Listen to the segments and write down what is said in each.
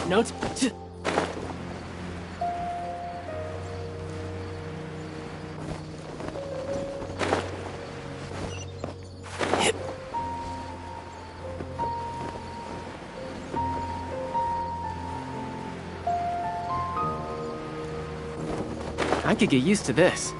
Notes. I could get used to this.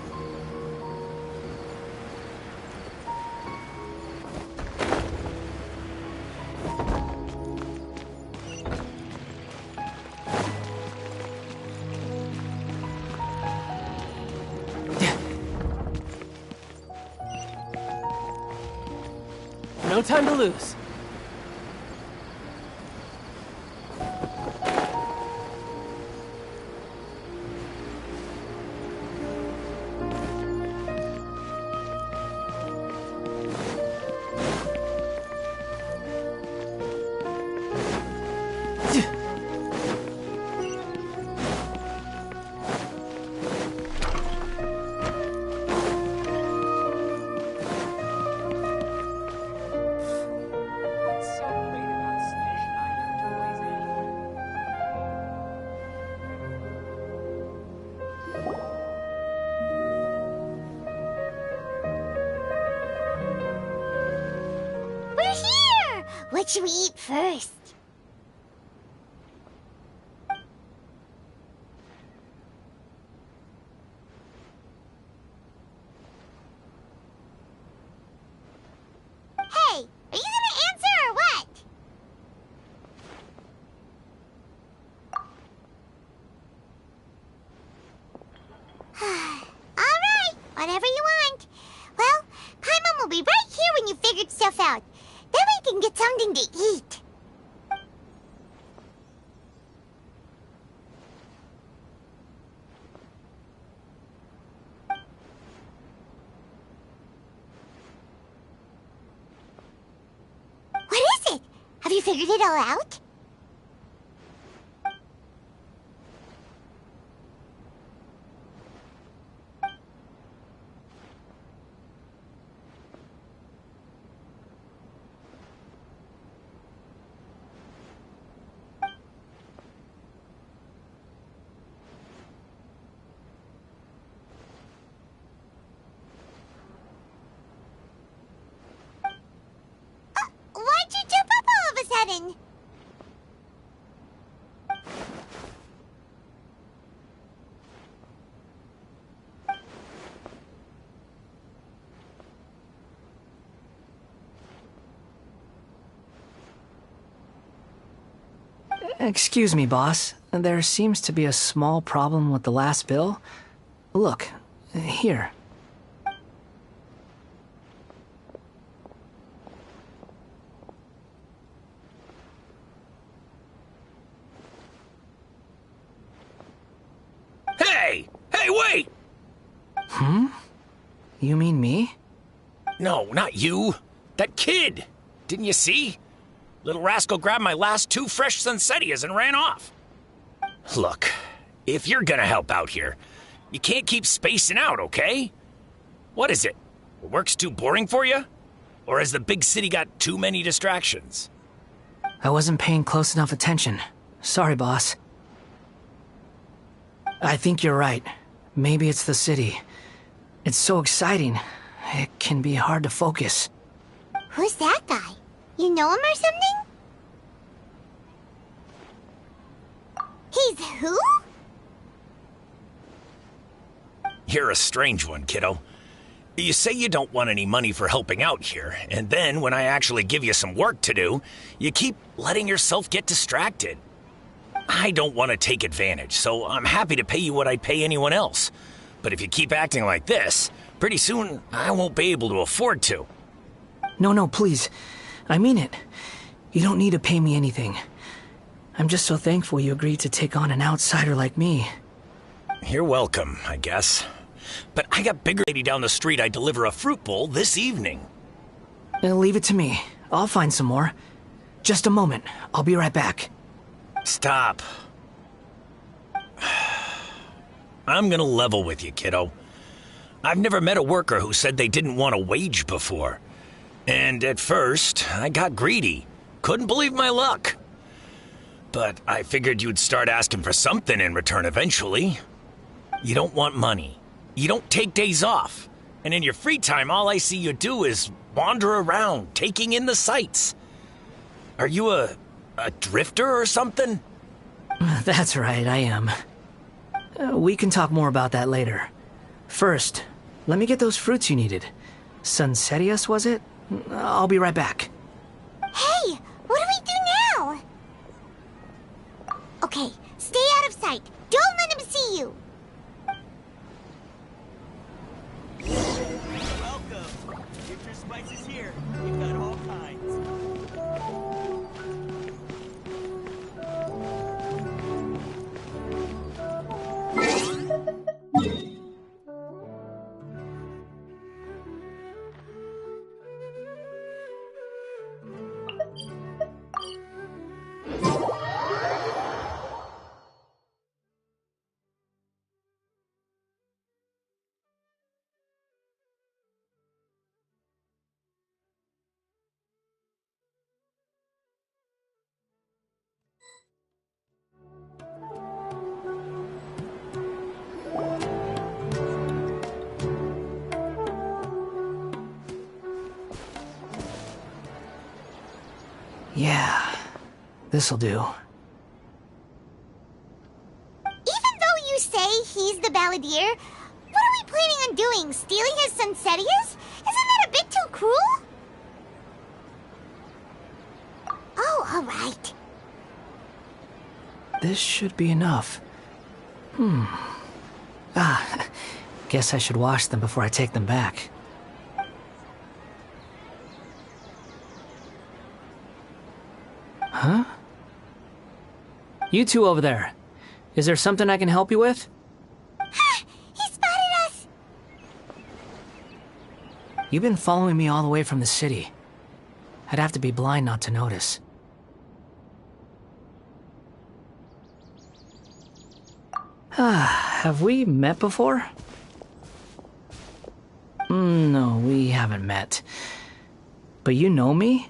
No time to lose. What should we eat first? Hey, are you gonna answer or what? All right, whatever you want. Well, Paimon will be right here when you figured stuff out. Then we can get something to eat. What is it? Have you figured it all out? Why'd you jump up all of a sudden? Excuse me, boss. There seems to be a small problem with the last bill. Look, here. Hey! Hey, wait! You mean me? No, not you. That kid. Didn't you see? Little rascal grabbed my last 2 fresh Sunsettias and ran off. Look, if you're gonna help out here, you can't keep spacing out, okay? What is it? Work's too boring for you? Or has the big city got too many distractions? I wasn't paying close enough attention. Sorry, boss. I think you're right. Maybe it's the city. It's so exciting. It can be hard to focus. Who's that guy? You know him or something? He's who? You're a strange one, kiddo. You say you don't want any money for helping out here, and then when I actually give you some work to do, you keep letting yourself get distracted. I don't want to take advantage, so I'm happy to pay you what I'd pay anyone else. But if you keep acting like this, pretty soon I won't be able to afford to. No, please. I mean it. You don't need to pay me anything. I'm just so thankful you agreed to take on an outsider like me. You're welcome, I guess. But I got bigger lady down the street I'd deliver a fruit bowl this evening. Leave it to me. I'll find some more. Just a moment. I'll be right back. Stop. I'm gonna level with you, kiddo. I've never met a worker who said they didn't want a wage before. And at first, I got greedy. Couldn't believe my luck. But I figured you'd start asking for something in return eventually. You don't want money. You don't take days off. And in your free time, all I see you do is wander around, taking in the sights. Are you a drifter or something? That's right, I am. We can talk more about that later. First, let me get those fruits you needed. Sunsetius, was it? I'll be right back. Hey, what do we do now? Okay, stay out of sight. Don't let him see you. Welcome. Get your spices here. We've got all kinds. Yeah, this'll do. Even though you say he's the balladeer, what are we planning on doing? Stealing his Sunsetius? Isn't that a bit too cruel? Oh, all right. This should be enough. Guess I should wash them before I take them back. Huh? You two over there. Is there something I can help you with? Ha! He spotted us! You've been following me all the way from the city. I'd have to be blind not to notice. Have we met before? No, we haven't met. But you know me?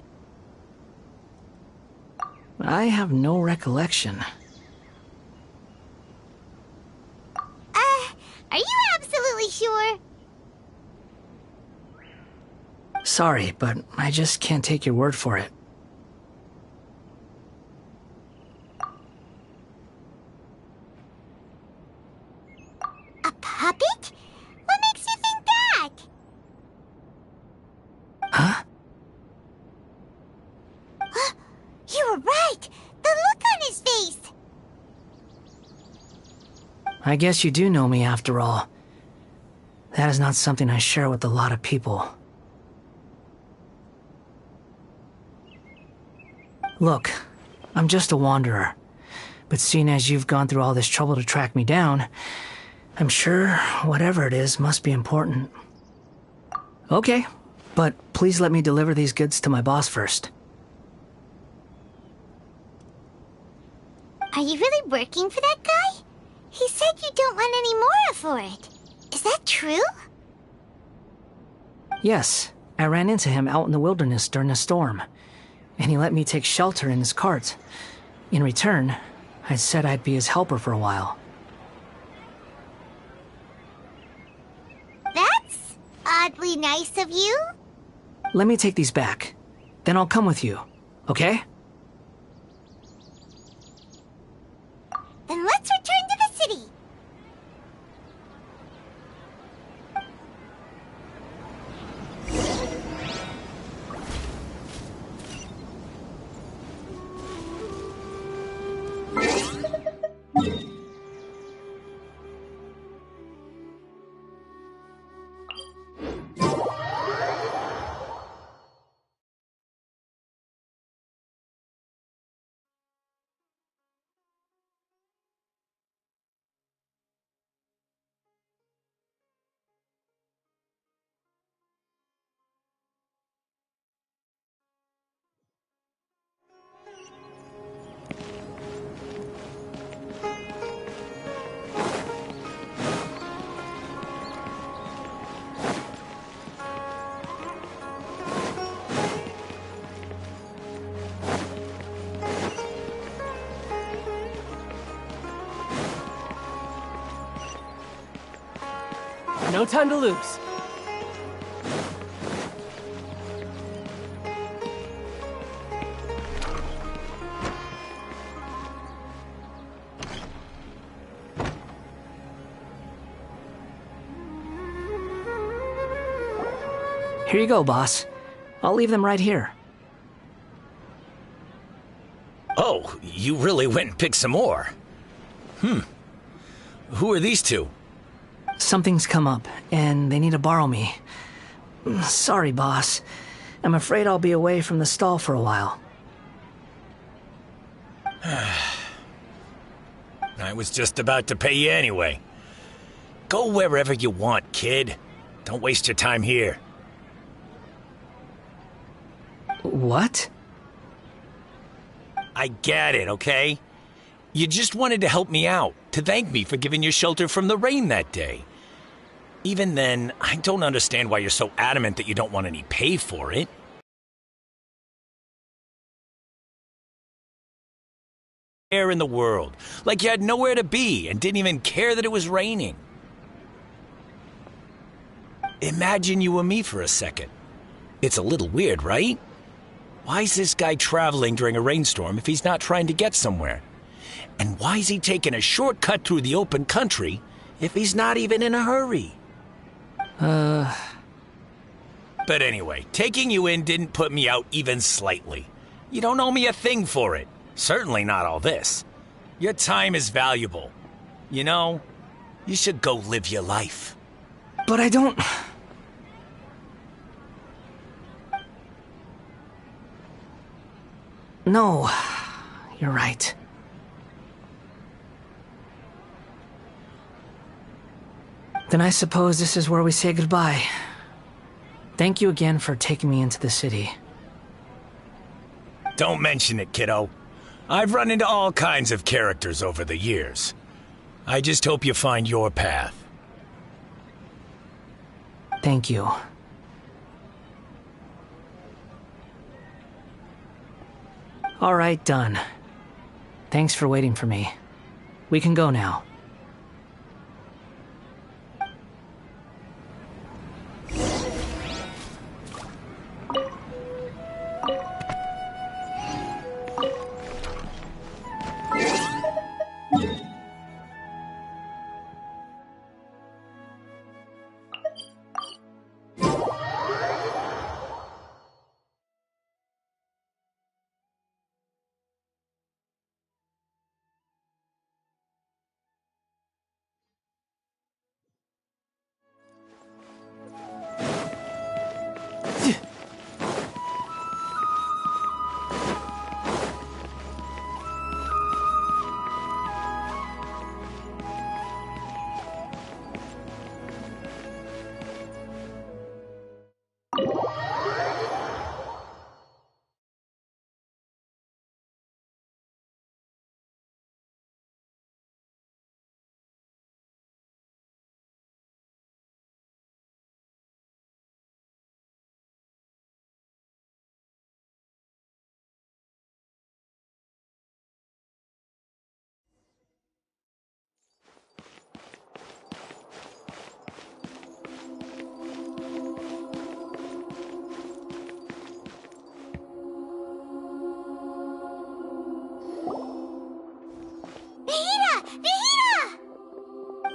I have no recollection. Are you absolutely sure? Sorry, but I just can't take your word for it. A puppet? What makes you think that? Huh? You were right! The look on his face! I guess you do know me after all. That is not something I share with a lot of people. Look, I'm just a wanderer. But seeing as you've gone through all this trouble to track me down, I'm sure whatever it is must be important. Okay, but please let me deliver these goods to my boss first. Are you really working for that guy? He said you don't want any more for it. Is that true? Yes, I ran into him out in the wilderness during a storm, and he let me take shelter in his cart. In return, I said I'd be his helper for a while. That's oddly nice of you. Let me take these back. Then I'll come with you, okay? Then let's return to the city. No time to lose. Here you go, boss. I'll leave them right here. Oh, you really went and picked some more. Who are these two? Something's come up, and they need to borrow me. Sorry, boss. I'm afraid I'll be away from the stall for a while. I was just about to pay you anyway. Go wherever you want, kid. Don't waste your time here. What? I get it, okay? You just wanted to help me out, to thank me for giving you shelter from the rain that day. Even then, I don't understand why you're so adamant that you don't want any pay for it. Air in the world, like you had nowhere to be and didn't even care that it was raining. Imagine you were me for a second. It's a little weird, right? Why's this guy traveling during a rainstorm if he's not trying to get somewhere? And why's he taking a shortcut through the open country if he's not even in a hurry? But anyway, taking you in didn't put me out even slightly. You don't owe me a thing for it. Certainly not all this. Your time is valuable. You know, you should go live your life. But I don't... No, you're right. Then I suppose this is where we say goodbye. Thank you again for taking me into the city. Don't mention it, kiddo. I've run into all kinds of characters over the years. I just hope you find your path. Thank you. All right, done. Thanks for waiting for me. We can go now.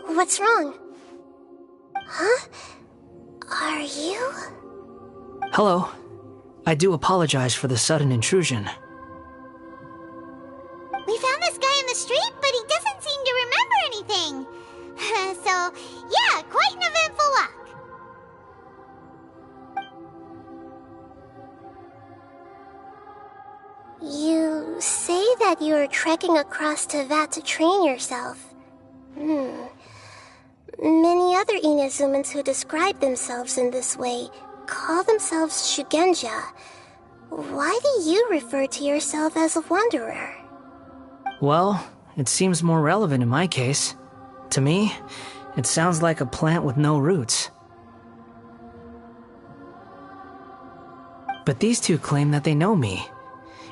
What's wrong? Huh? Are you? Hello. I do apologize for the sudden intrusion. We found this guy in the street, but he doesn't seem to remember anything. So, yeah, quite an eventful walk. You say that you're trekking across Teyvat to train yourself. Many other Inazumans who describe themselves in this way call themselves Shugenja. Why do you refer to yourself as a wanderer? Well, it seems more relevant in my case. To me, it sounds like a plant with no roots. But these two claim that they know me,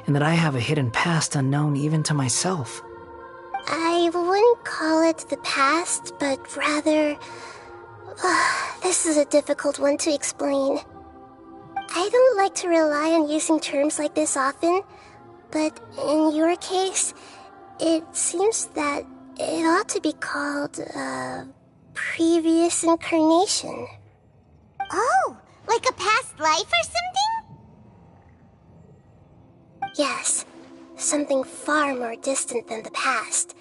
and that I have a hidden past unknown even to myself. I wouldn't call it the past, but rather This is a difficult one to explain. I don't like to rely on using terms like this often, but in your case, it seems that it ought to be called, previous incarnation. Oh, like a past life or something? Yes, something far more distant than the past.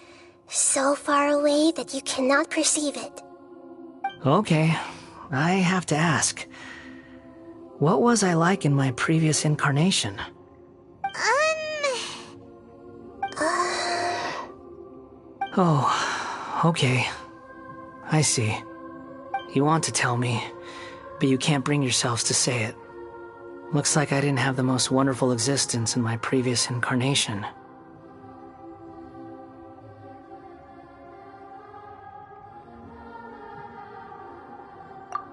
So far away that you cannot perceive it. Okay, I have to ask. What was I like in my previous incarnation? Oh, okay. I see. You want to tell me, but you can't bring yourselves to say it. Looks like I didn't have the most wonderful existence in my previous incarnation.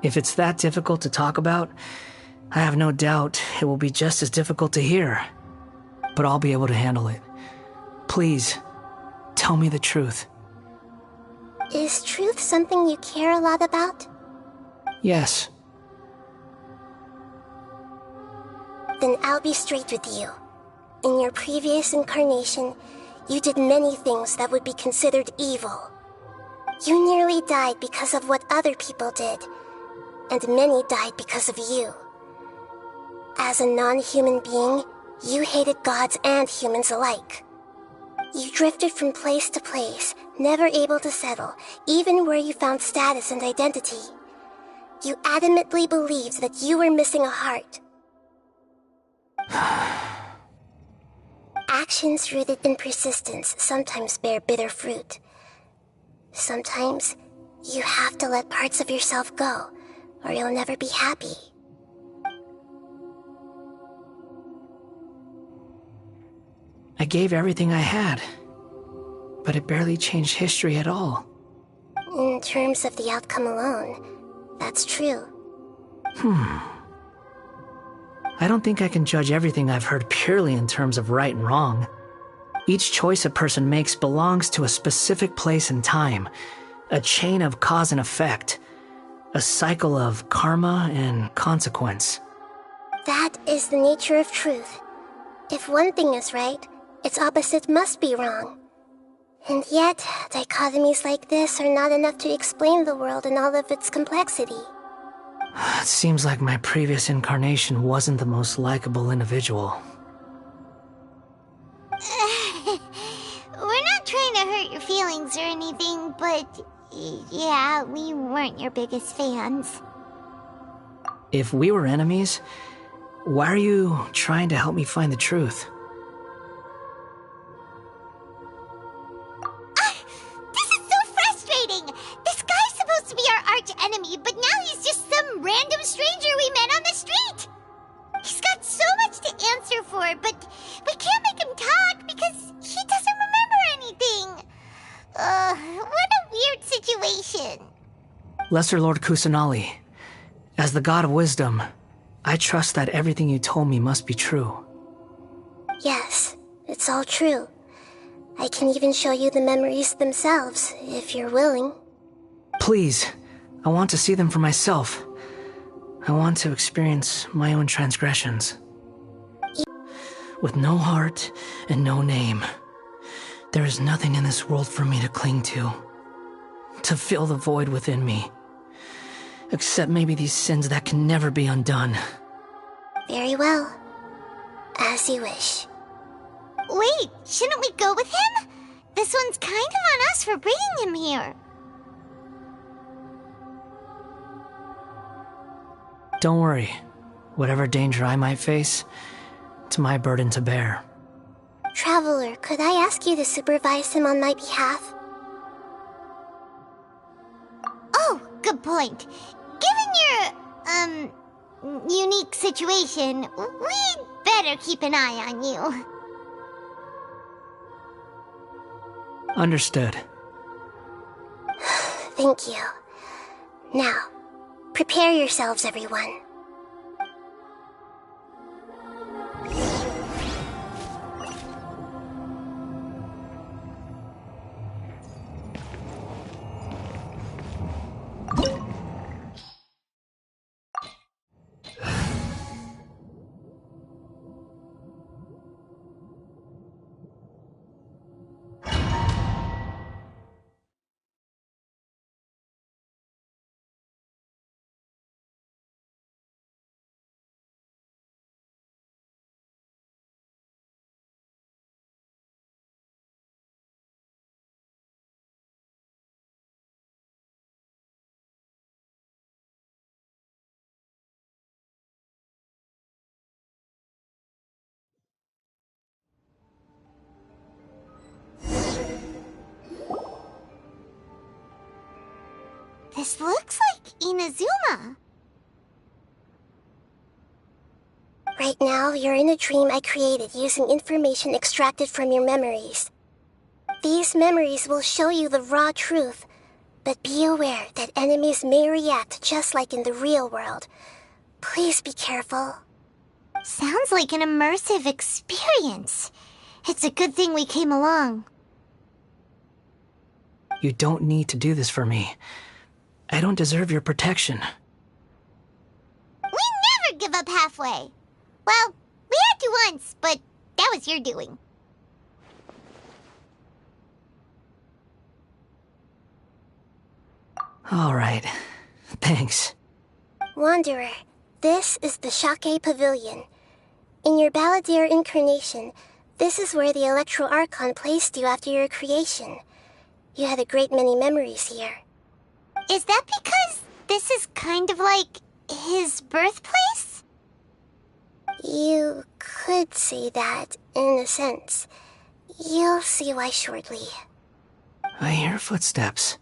If it's that difficult to talk about, I have no doubt it will be just as difficult to hear. But I'll be able to handle it. Please, tell me the truth. Is truth something you care a lot about? Yes. Then I'll be straight with you. In your previous incarnation, you did many things that would be considered evil. You nearly died because of what other people did, and many died because of you. As a non-human being, you hated gods and humans alike. You drifted from place to place, never able to settle, even where you found status and identity. You adamantly believed that you were missing a heart. Actions rooted in persistence sometimes bear bitter fruit. Sometimes, you have to let parts of yourself go, or you'll never be happy. I gave everything I had, but it barely changed history at all. In terms of the outcome alone, that's true. I don't think I can judge everything I've heard purely in terms of right and wrong. Each choice a person makes belongs to a specific place and time, a chain of cause and effect, a cycle of karma and consequence. That is the nature of truth. If one thing is right, its opposite must be wrong. And yet, dichotomies like this are not enough to explain the world in all of its complexity. It seems like my previous incarnation wasn't the most likable individual. We're not trying to hurt your feelings or anything, but yeah, we weren't your biggest fans. If we were enemies, why are you trying to help me find the truth? This is so frustrating! This guy's supposed to be our arch enemy, but now he's just some random stranger we met on the street! He's got so much to answer for, but we can't make him talk because he doesn't remember anything. What a weird situation. Lesser Lord Kusanali, as the god of wisdom, I trust that everything you told me must be true. Yes, it's all true. I can even show you the memories themselves, if you're willing. Please, I want to see them for myself. I want to experience my own transgressions. With no heart and no name, there is nothing in this world for me to cling to fill the void within me. Except maybe these sins that can never be undone. Very well. As you wish. Wait, shouldn't we go with him? This one's kind of on us for bringing him here. Don't worry. Whatever danger I might face, it's my burden to bear. Traveler, could I ask you to supervise him on my behalf? Oh, good point. Given your, unique situation, we'd better keep an eye on you. Understood. Thank you. Now, prepare yourselves, everyone. This looks like Inazuma. Right now, you're in a dream I created using information extracted from your memories. These memories will show you the raw truth, but be aware that enemies may react just like in the real world. Please be careful. Sounds like an immersive experience. It's a good thing we came along. You don't need to do this for me. I don't deserve your protection. We never give up halfway. Well, we had to once, but that was your doing. All right. Thanks. Wanderer, this is the Shake Pavilion. In your Balladeer incarnation, this is where the Electro Archon placed you after your creation. You had a great many memories here. Is that because this is kind of like his birthplace? You could say that, in a sense. You'll see why shortly. I hear footsteps.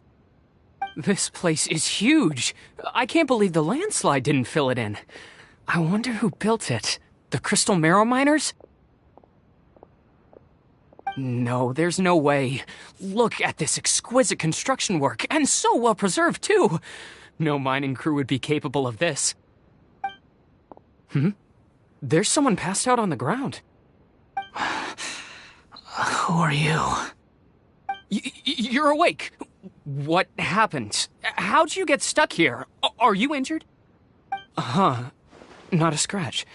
This place is huge. I can't believe the landslide didn't fill it in. I wonder who built it. The Crystal Marrow Miners? No, there's no way. Look at this exquisite construction work, and so well preserved, too. No mining crew would be capable of this. There's someone passed out on the ground. Who are you? You're awake. What happened? How'd you get stuck here? Are you injured? Huh. Not a scratch.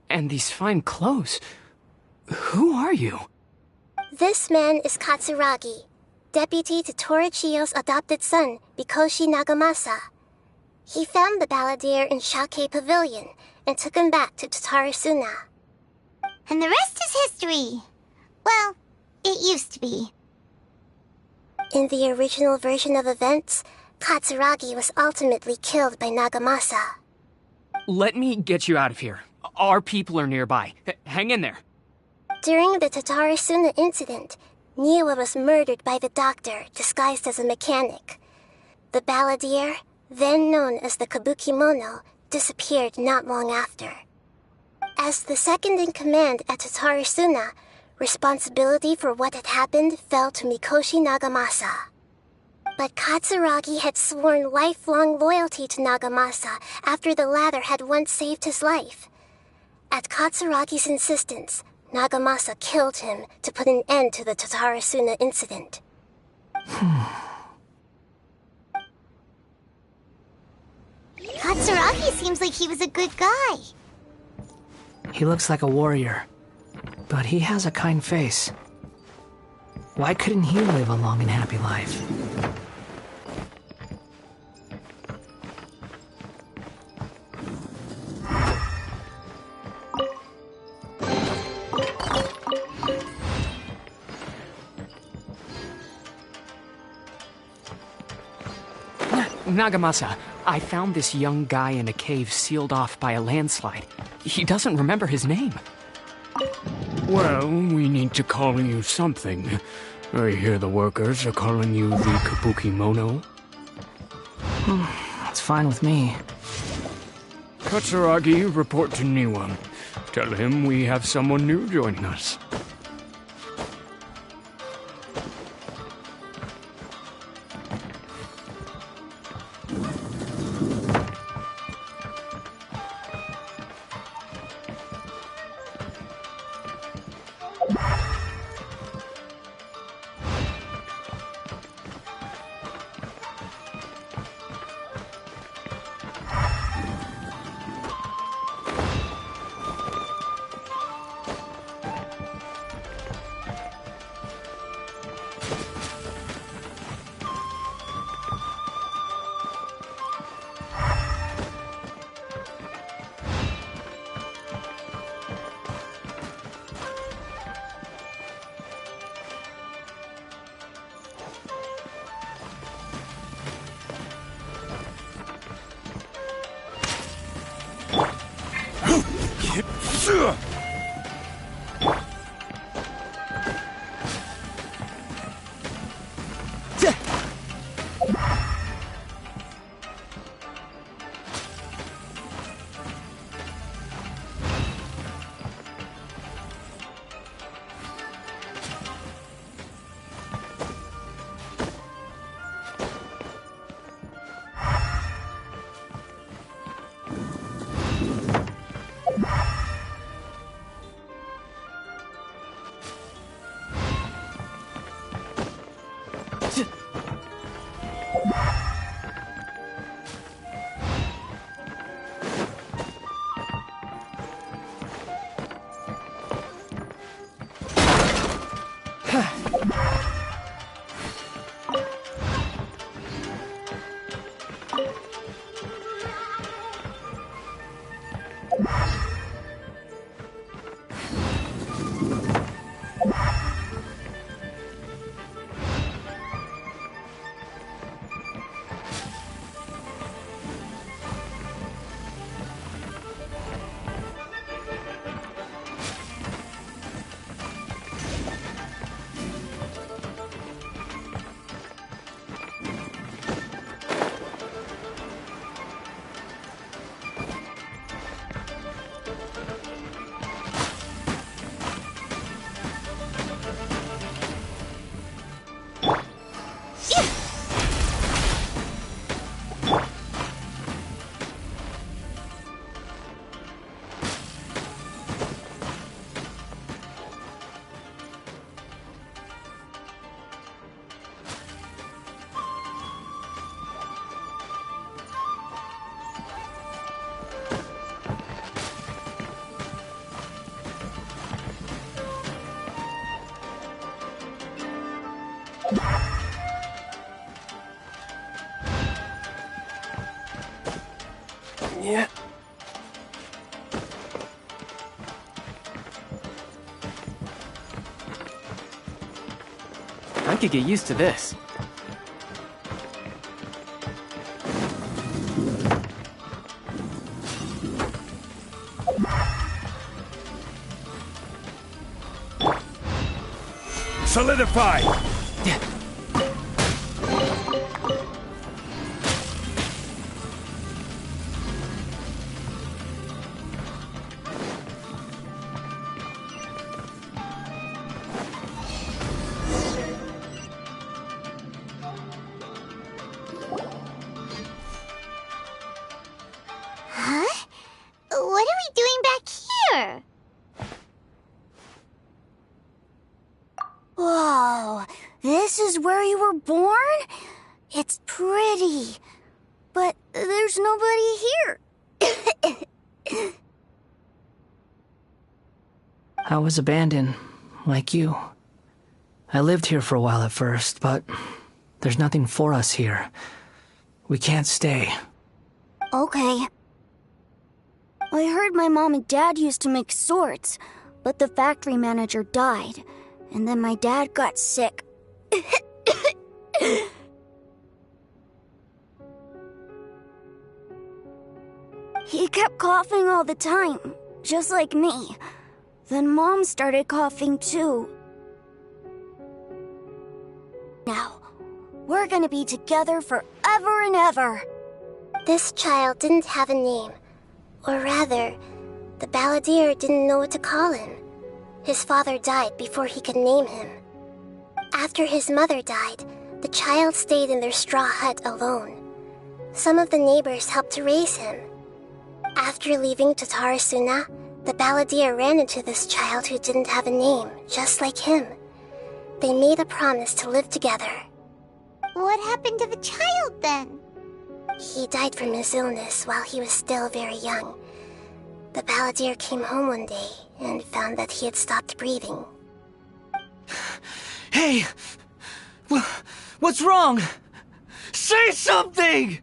And these fine clothes. Who are you? This man is Katsuragi, deputy to Torichiyo's adopted son, Mikoshi Nagamasa. He found the Balladeer in Shake Pavilion and took him back to Tatarasuna. And the rest is history. Well, it used to be. In the original version of events, Katsuragi was ultimately killed by Nagamasa. Let me get you out of here. Our people are nearby. Hang in there. During the Tatarasuna incident, Niwa was murdered by the doctor disguised as a mechanic. The Balladeer, then known as the Kabukimono, disappeared not long after. As the second in command at Tatarasuna, responsibility for what had happened fell to Mikoshi Nagamasa. But Katsuragi had sworn lifelong loyalty to Nagamasa after the latter had once saved his life. At Katsuragi's insistence, Nagamasa killed him to put an end to the Tatarasuna incident. Katsuragi seems like he was a good guy. He looks like a warrior, but he has a kind face. Why couldn't he live a long and happy life? Nagamasa, I found this young guy in a cave sealed off by a landslide. He doesn't remember his name. Well, we need to call you something. I hear the workers are calling you the Kabukimono. That's fine with me. Katsuragi, report to Niwa. Tell him we have someone new joining us. Yeah. I could get used to this. Solidify! Huh? What are we doing back here? Whoa, this is where you were born? It's pretty, but there's nobody here. I was abandoned, like you. I lived here for a while at first, but there's nothing for us here. We can't stay. Okay. I heard my mom and dad used to make swords, but the factory manager died, and then my dad got sick. He kept coughing all the time, just like me. Then Mom started coughing too. Now, we're gonna be together forever and ever. This child didn't have a name. Or rather, the balladeer didn't know what to call him. His father died before he could name him. After his mother died, the child stayed in their straw hut alone. Some of the neighbors helped to raise him. After leaving Tatarasuna, the balladeer ran into this child who didn't have a name, just like him. They made a promise to live together. What happened to the child then? He died from his illness while he was still very young. The balladeer came home one day and found that he had stopped breathing. Hey! What's wrong? Say something!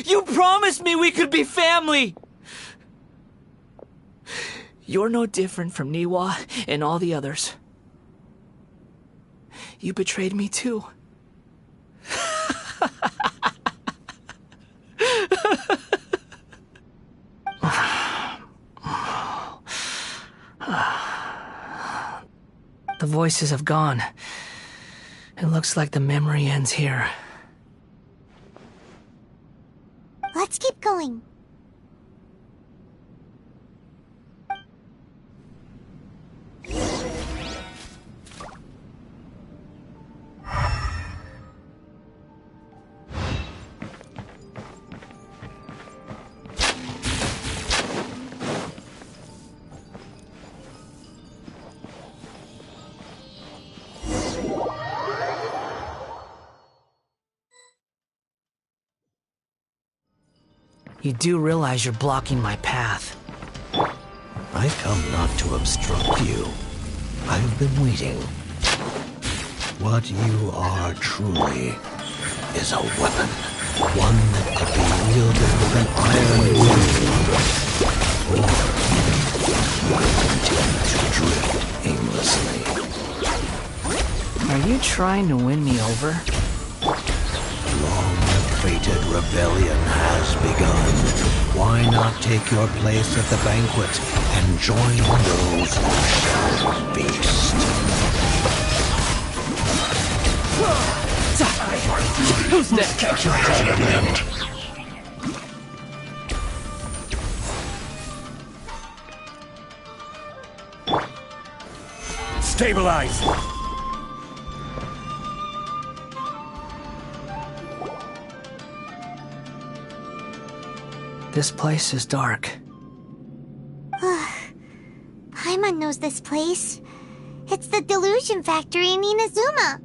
You promised me we could be family! You're no different from Niwa and all the others. You betrayed me too. The voices have gone. It looks like the memory ends here. Let's keep going. You do realize you're blocking my path. I come not to obstruct you. I've been waiting. What you are truly is a weapon. One that could be wielded with an iron will. Or continue to drift aimlessly. Are you trying to win me over? Long-fated rebellion has begun. Why not take your place at the banquet and join those who shall feast? Who's next? Stabilize! This place is dark. Paimon knows this place. It's the delusion factory in Inazuma.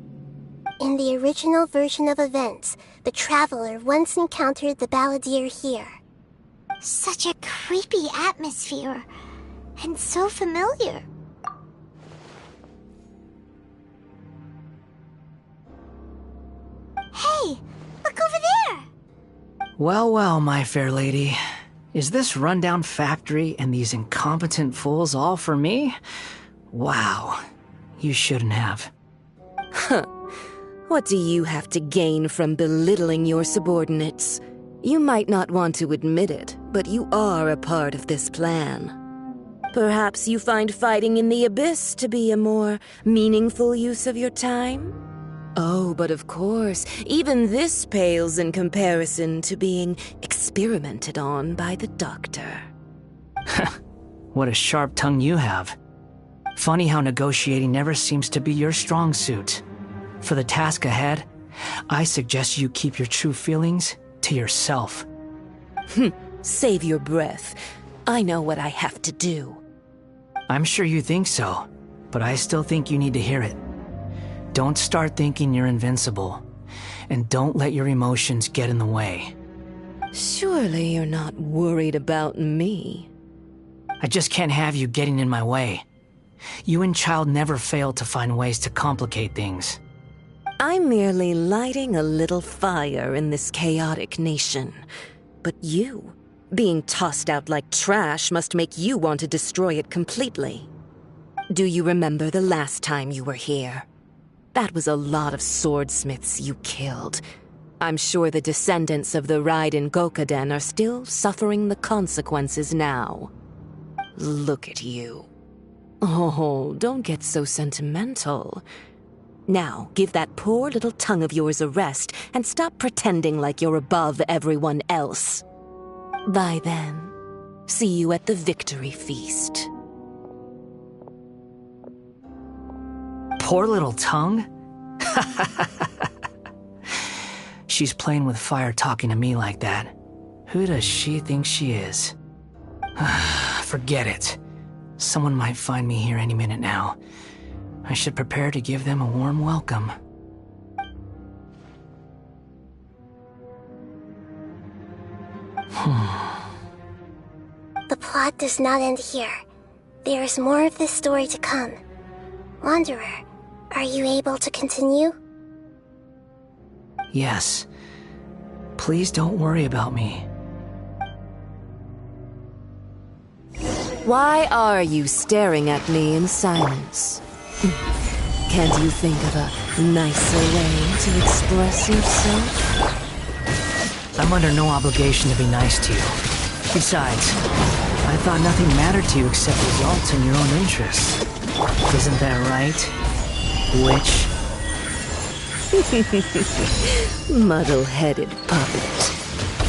In the original version of events, the traveler once encountered the balladeer here. Such a creepy atmosphere. And so familiar. Hey! Look Look over there! Well, well, my fair lady. Is this rundown factory and these incompetent fools all for me? Wow. You shouldn't have. Huh. What do you have to gain from belittling your subordinates? You might not want to admit it, but you are a part of this plan. Perhaps you find fighting in the Abyss to be a more meaningful use of your time? Oh, but of course, even this pales in comparison to being experimented on by the Doctor. What a sharp tongue you have. Funny how negotiating never seems to be your strong suit. For the task ahead, I suggest you keep your true feelings to yourself. Save your breath. I know what I have to do. I'm sure you think so, but I still think you need to hear it. Don't start thinking you're invincible, and don't let your emotions get in the way. Surely you're not worried about me. I just can't have you getting in my way. You and Child never fail to find ways to complicate things. I'm merely lighting a little fire in this chaotic nation. But you, being tossed out like trash, must make you want to destroy it completely. Do you remember the last time you were here? That was a lot of swordsmiths you killed. I'm sure the descendants of the Raiden Gokaden are still suffering the consequences now. Look at you. Oh, don't get so sentimental. Now, give that poor little tongue of yours a rest and stop pretending like you're above everyone else. Bye then. See you at the victory feast. Poor little tongue? She's playing with fire talking to me like that. Who does she think she is? Forget it. Someone might find me here any minute now. I should prepare to give them a warm welcome. The plot does not end here. There is more of this story to come. Wanderer, are you able to continue? Yes. Please don't worry about me. Why are you staring at me in silence? Can't you think of a nicer way to express yourself? I'm under no obligation to be nice to you. Besides, I thought nothing mattered to you except results in your own interests. Isn't that right, witch? Muddle-headed puppet.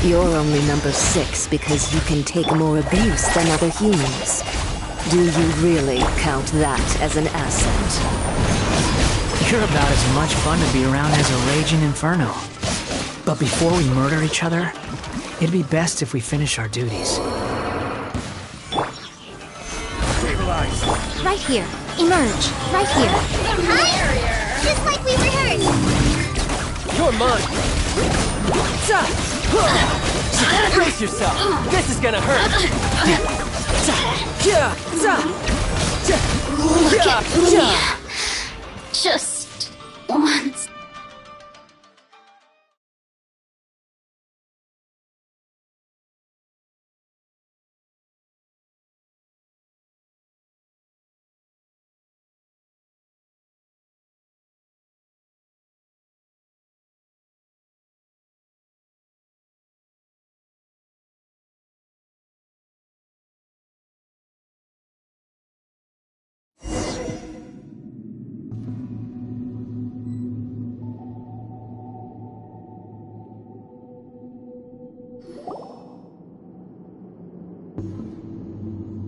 You're only number 6 because you can take more abuse than other humans. Do you really count that as an asset? You're about as much fun to be around as a raging inferno. But before we murder each other, it'd be best if we finish our duties. Right here. Emerge. Right here. Huh? Just like we rehearsed! You're mine! Brace yourself! This is gonna hurt! Look at me. Just once.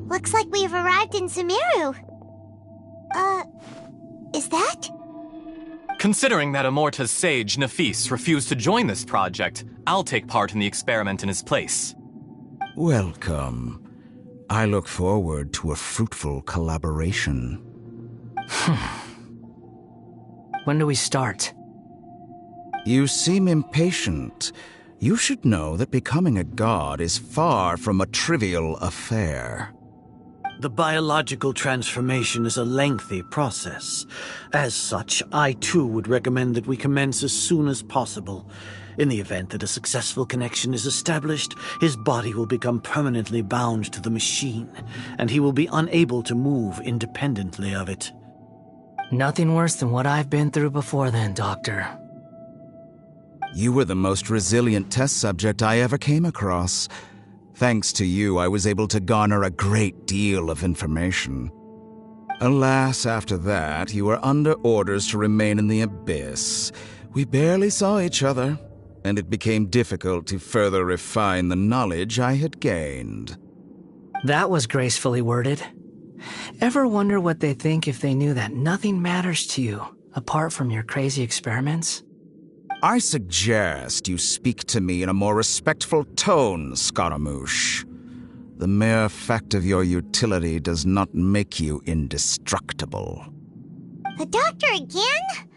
Looks like we've arrived in Sumeru. Is that? Considering that Amorta's sage, Nafis, refused to join this project, I'll take part in the experiment in his place. Welcome. I look forward to a fruitful collaboration. When do we start? You seem impatient. You should know that becoming a god is far from a trivial affair. The biological transformation is a lengthy process. As such, I too would recommend that we commence as soon as possible. In the event that a successful connection is established, his body will become permanently bound to the machine, and he will be unable to move independently of it. Nothing worse than what I've been through before then, Doctor. You were the most resilient test subject I ever came across. Thanks to you, I was able to garner a great deal of information. Alas, after that, you were under orders to remain in the Abyss. We barely saw each other, and it became difficult to further refine the knowledge I had gained. That was gracefully worded. Ever wonder what they think if they knew that nothing matters to you, apart from your crazy experiments? I suggest you speak to me in a more respectful tone, Scaramouche. The mere fact of your utility does not make you indestructible. The doctor again?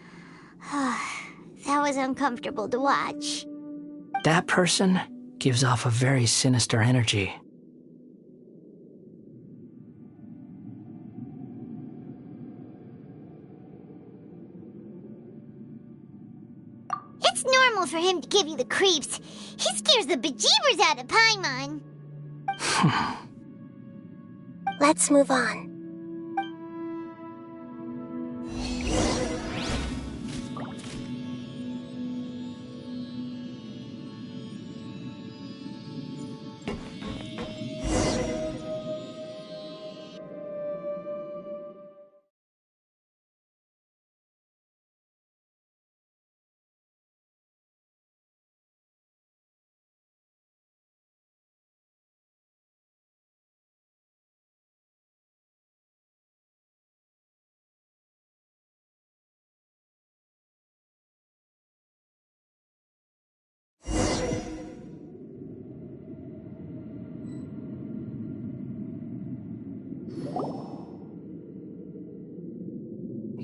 That was uncomfortable to watch. That person gives off a very sinister energy. It's normal for him to give you the creeps. He scares the bejeebers out of Paimon. Let's move on.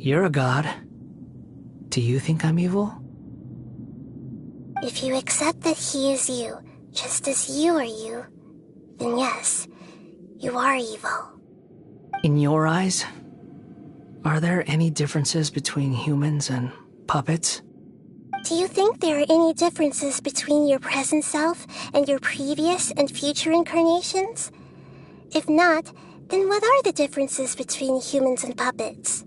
You're a god. Do you think I'm evil? If you accept that he is you, just as you are you, then yes, you are evil. In your eyes, are there any differences between humans and puppets? Do you think there are any differences between your present self and your previous and future incarnations? If not, then what are the differences between humans and puppets?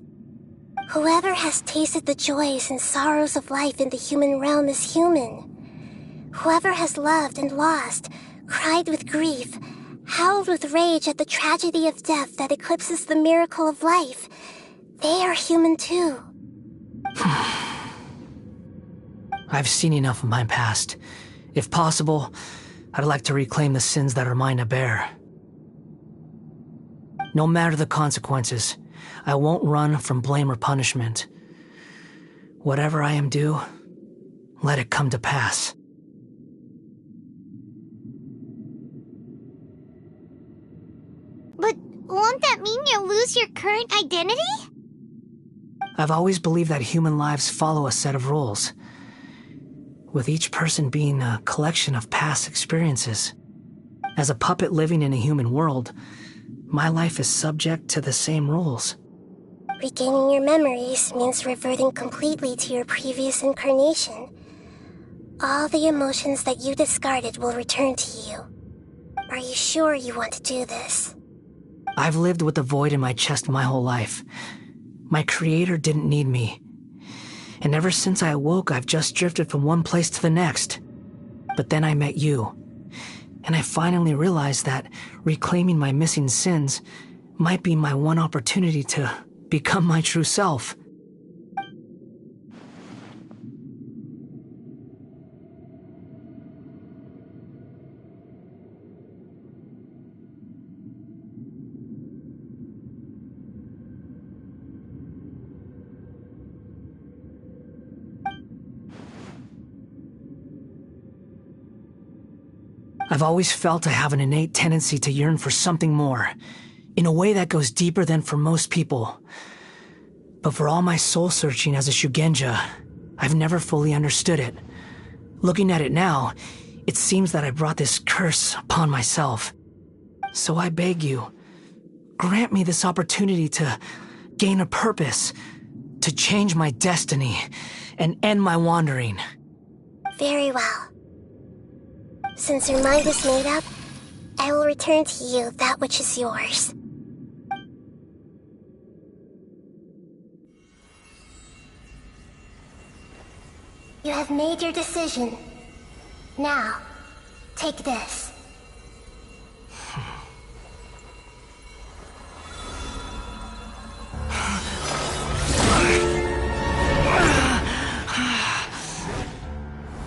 Whoever has tasted the joys and sorrows of life in the human realm is human. Whoever has loved and lost, cried with grief, howled with rage at the tragedy of death that eclipses the miracle of life, they are human too. I've seen enough of my past. If possible, I'd like to reclaim the sins that are mine to bear. No matter the consequences, I won't run from blame or punishment. Whatever I am due, let it come to pass. But won't that mean you'll lose your current identity? I've always believed that human lives follow a set of rules, with each person being a collection of past experiences. As a puppet living in a human world, my life is subject to the same rules. Regaining your memories means reverting completely to your previous incarnation. All the emotions that you discarded will return to you. Are you sure you want to do this? I've lived with the void in my chest my whole life. My creator didn't need me. And ever since I awoke, I've just drifted from one place to the next. But then I met you. And I finally realized that reclaiming my missing sins might be my one opportunity to become my true self. I've always felt I have an innate tendency to yearn for something more, in a way that goes deeper than for most people. But for all my soul-searching as a Shugenja, I've never fully understood it. Looking at it now, it seems that I brought this curse upon myself. So I beg you, grant me this opportunity to gain a purpose, to change my destiny, and end my wandering. Very well. Since your mind is made up, I will return to you that which is yours. You have made your decision. Now, take this.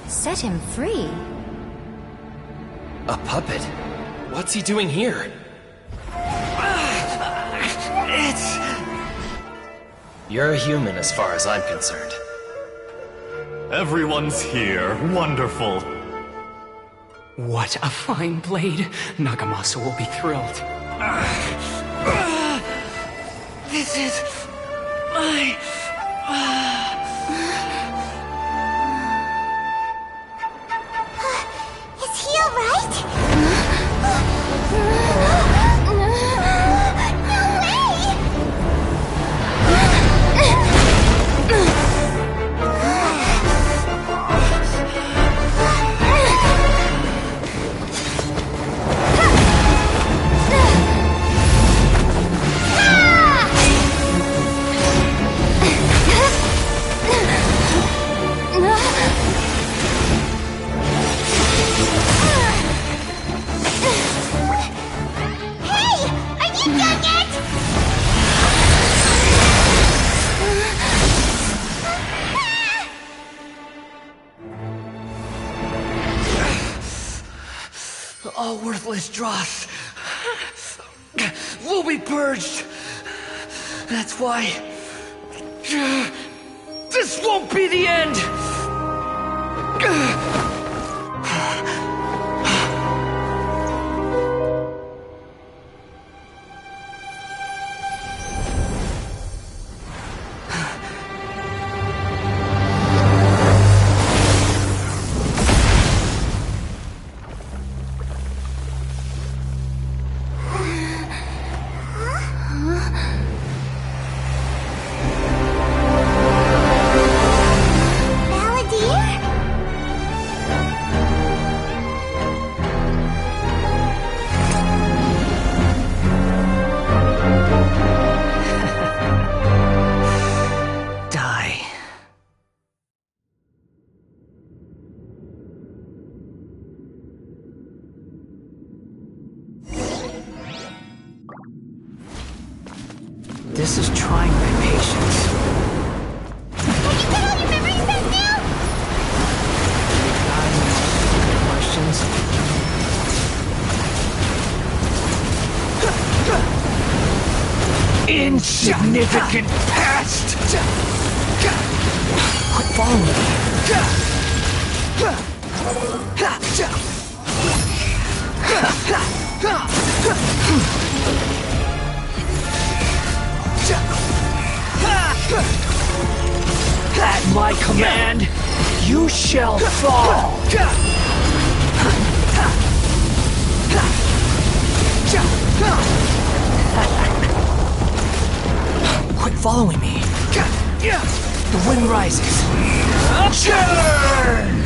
Set him free? A puppet? What's he doing here? You're a human as far as I'm concerned. Everyone's here. Wonderful. What a fine blade. Nagamasa will be thrilled. This is my... Is he alright? All worthless dross will be purged. That's why this won't be the end. This is trying my patience. Have you got all your memories back now? Questions? Insignificant past! Quit following At my command, you shall fall! Quit following me. The wind rises. Churn!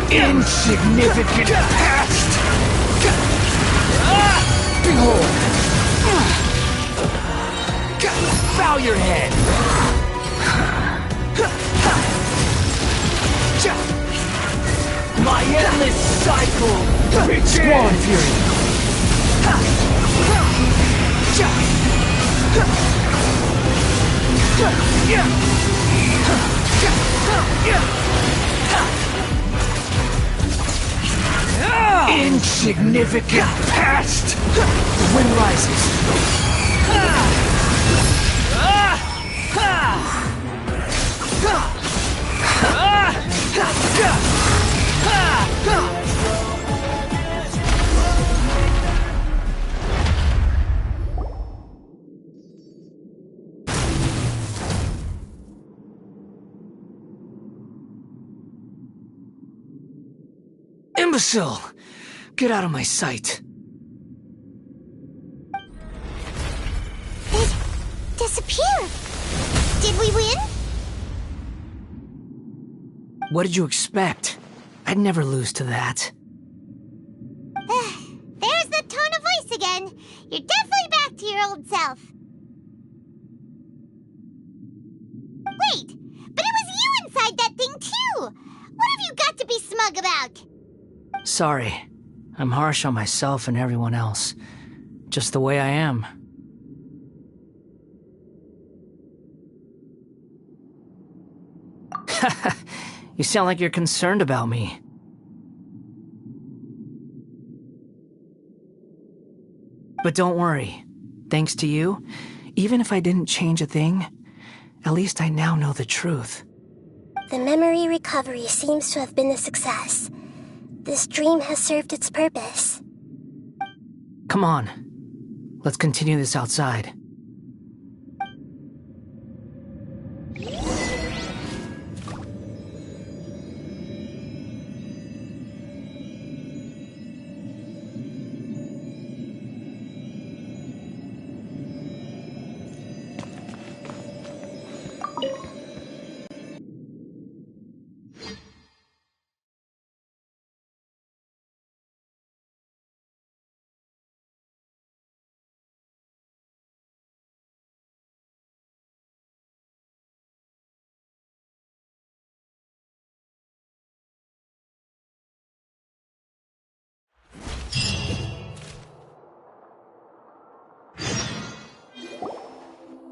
Insignificant past! Behold! Bow your head! My endless cycle begins! Swan Fury! Insignificant past! The wind rises. Imbecile! Get out of my sight. It disappeared. Did we win? What did you expect? I'd never lose to that. There's the tone of voice again. You're definitely back to your old self. Wait, but it was you inside that thing too! What have you got to be smug about? Sorry. I'm harsh on myself and everyone else. Just the way I am. You sound like you're concerned about me. But don't worry. Thanks to you, even if I didn't change a thing, at least I now know the truth. The memory recovery seems to have been a success. This dream has served its purpose. Come on. Let's continue this outside.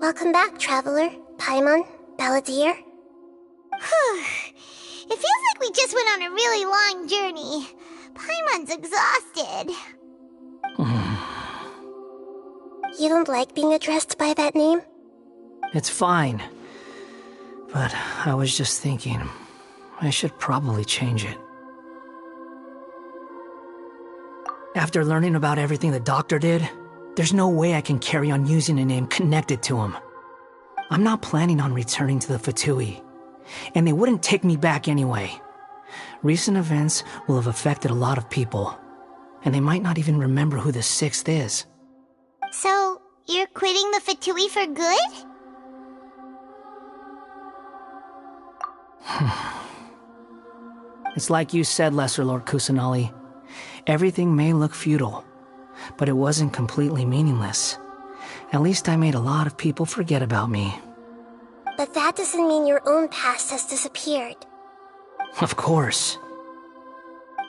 Welcome back, Traveler, Paimon, Balladeer. It feels like we just went on a really long journey. Paimon's exhausted. You don't like being addressed by that name? It's fine. But I was just thinking, I should probably change it. After learning about everything the doctor did, there's no way I can carry on using a name connected to him. I'm not planning on returning to the Fatui, and they wouldn't take me back anyway. Recent events will have affected a lot of people, and they might not even remember who the sixth is. So, you're quitting the Fatui for good? It's like you said, Lesser Lord Kusanali. Everything may look futile, but it wasn't completely meaningless. At least I made a lot of people forget about me. But that doesn't mean your own past has disappeared. Of course.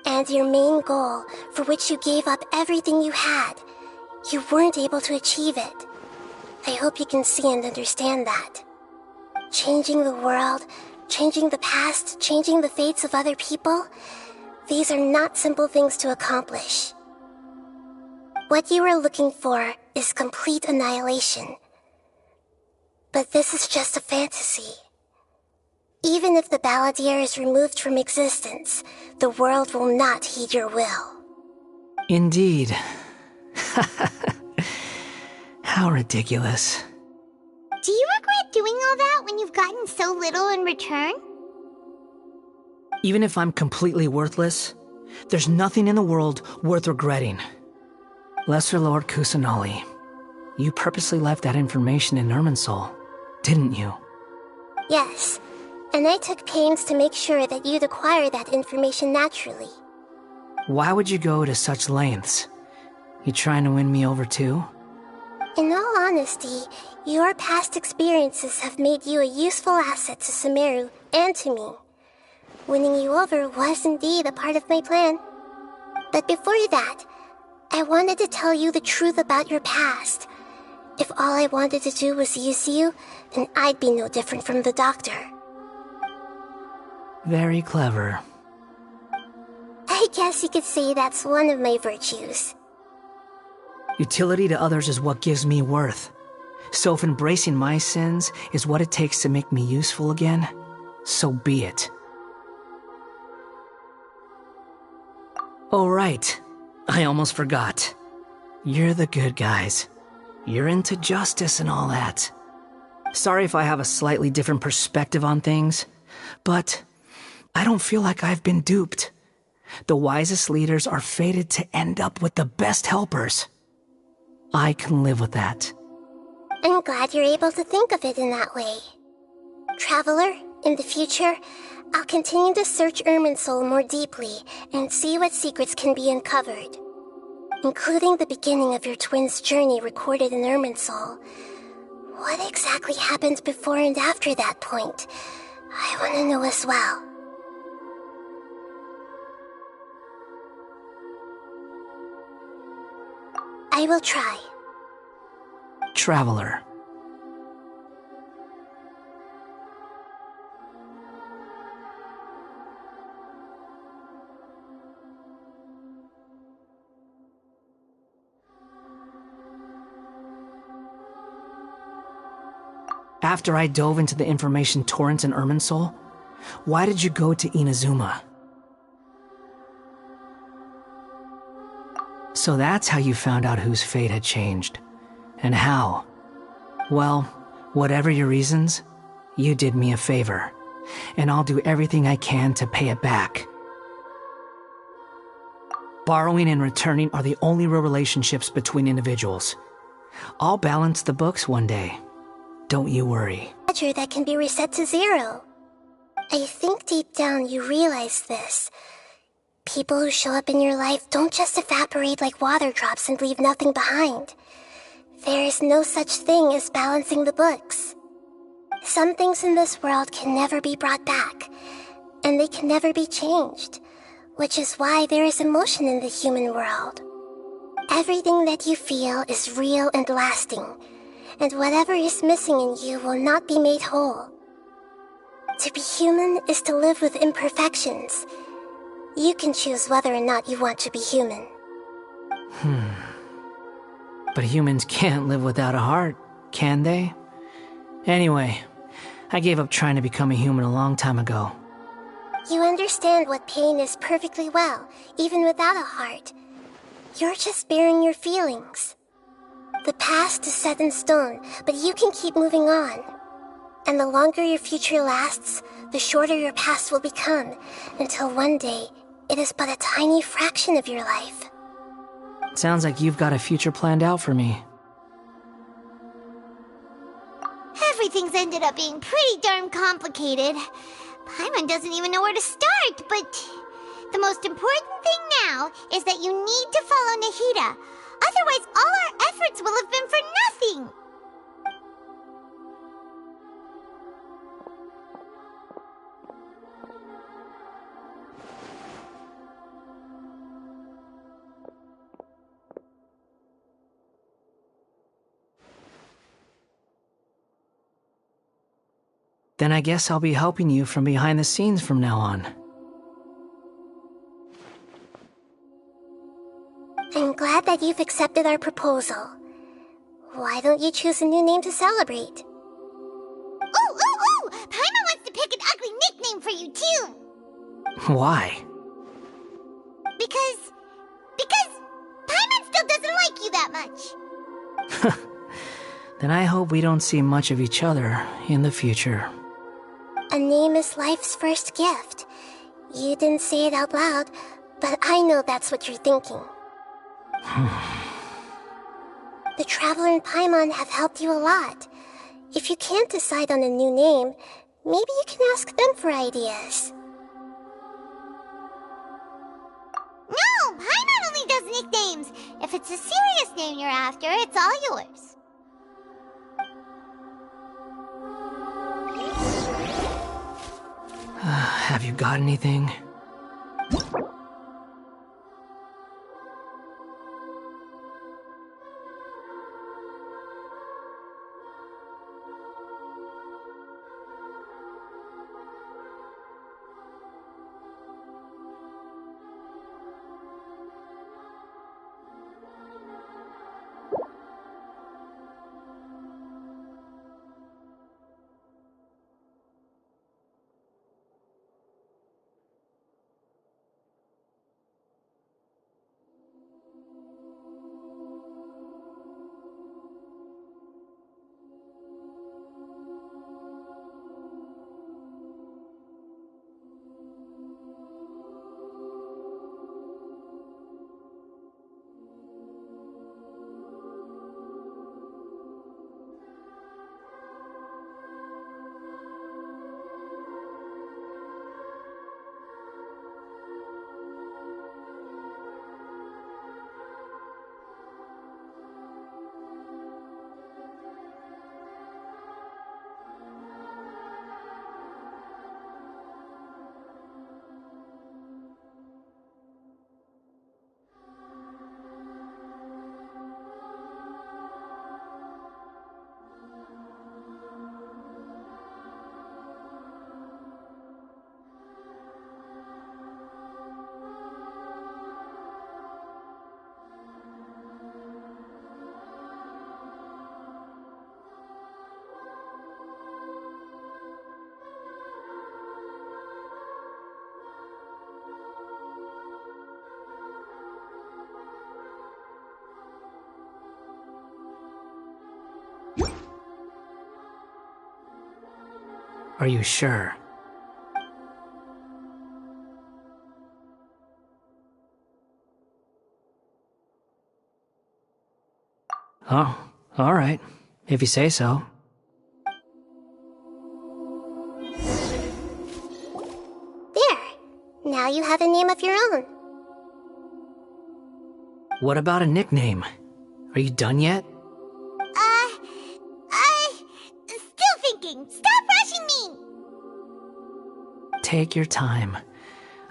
And your main goal, for which you gave up everything you had, you weren't able to achieve it. I hope you can see and understand that. Changing the world, changing the past, changing the fates of other people, these are not simple things to accomplish. What you are looking for is complete annihilation. But this is just a fantasy. Even if the Balladeer is removed from existence, the world will not heed your will. Indeed. How ridiculous. Do you regret doing all that when you've gotten so little in return? Even if I'm completely worthless, there's nothing in the world worth regretting. Lesser Lord Kusanali, you purposely left that information in Irminsul, didn't you? Yes, and I took pains to make sure that you'd acquire that information naturally. Why would you go to such lengths? You trying to win me over too? In all honesty, your past experiences have made you a useful asset to Sumeru and to me. Winning you over was indeed a part of my plan. But before that, I wanted to tell you the truth about your past. If all I wanted to do was use you, then I'd be no different from the doctor. Very clever. I guess you could say that's one of my virtues. Utility to others is what gives me worth. So if embracing my sins is what it takes to make me useful again, so be it. Oh right, I almost forgot. You're the good guys. You're into justice and all that. Sorry if I have a slightly different perspective on things, but I don't feel like I've been duped. The wisest leaders are fated to end up with the best helpers. I can live with that. I'm glad you're able to think of it in that way. Traveler, in the future, I'll continue to search Irminsul more deeply and see what secrets can be uncovered. Including the beginning of your twins' journey recorded in Irminsul. What exactly happened before and after that point? I want to know as well. I will try. Traveler. After I dove into the information torrents in Irminsul, why did you go to Inazuma? So that's how you found out whose fate had changed. And how? Well, whatever your reasons, you did me a favor. And I'll do everything I can to pay it back. Borrowing and returning are the only real relationships between individuals. I'll balance the books one day. Don't you worry. That can be reset to 0. I think deep down you realize this. People who show up in your life don't just evaporate like water drops and leave nothing behind. There is no such thing as balancing the books. Some things in this world can never be brought back, and they can never be changed, which is why there is emotion in the human world. Everything that you feel is real and lasting, and whatever is missing in you will not be made whole. To be human is to live with imperfections. You can choose whether or not you want to be human. But humans can't live without a heart, can they? Anyway, I gave up trying to become a human a long time ago. You understand what pain is perfectly well, even without a heart. You're just bearing your feelings. The past is set in stone, but you can keep moving on. And the longer your future lasts, the shorter your past will become, until one day, it is but a tiny fraction of your life. Sounds like you've got a future planned out for me. Everything's ended up being pretty darn complicated. Paimon doesn't even know where to start, but the most important thing now is that you need to follow Nahida. Otherwise, all our efforts will have been for nothing. Then I guess I'll be helping you from behind the scenes from now on. I'm glad that you've accepted our proposal. Why don't you choose a new name to celebrate? Ooh! Paimon wants to pick an ugly nickname for you, too. Why? Because Paimon still doesn't like you that much. Then I hope we don't see much of each other in the future. A name is life's first gift. You didn't say it out loud, but I know that's what you're thinking. The Traveler and Paimon have helped you a lot. If you can't decide on a new name, maybe you can ask them for ideas. No, Paimon only does nicknames. If it's a serious name you're after, it's all yours. Have you got anything? Are you sure? Oh, alright. If you say so. There. Now you have a name of your own. What about a nickname? Are you done yet? Still thinking. Stop rushing me! Take your time.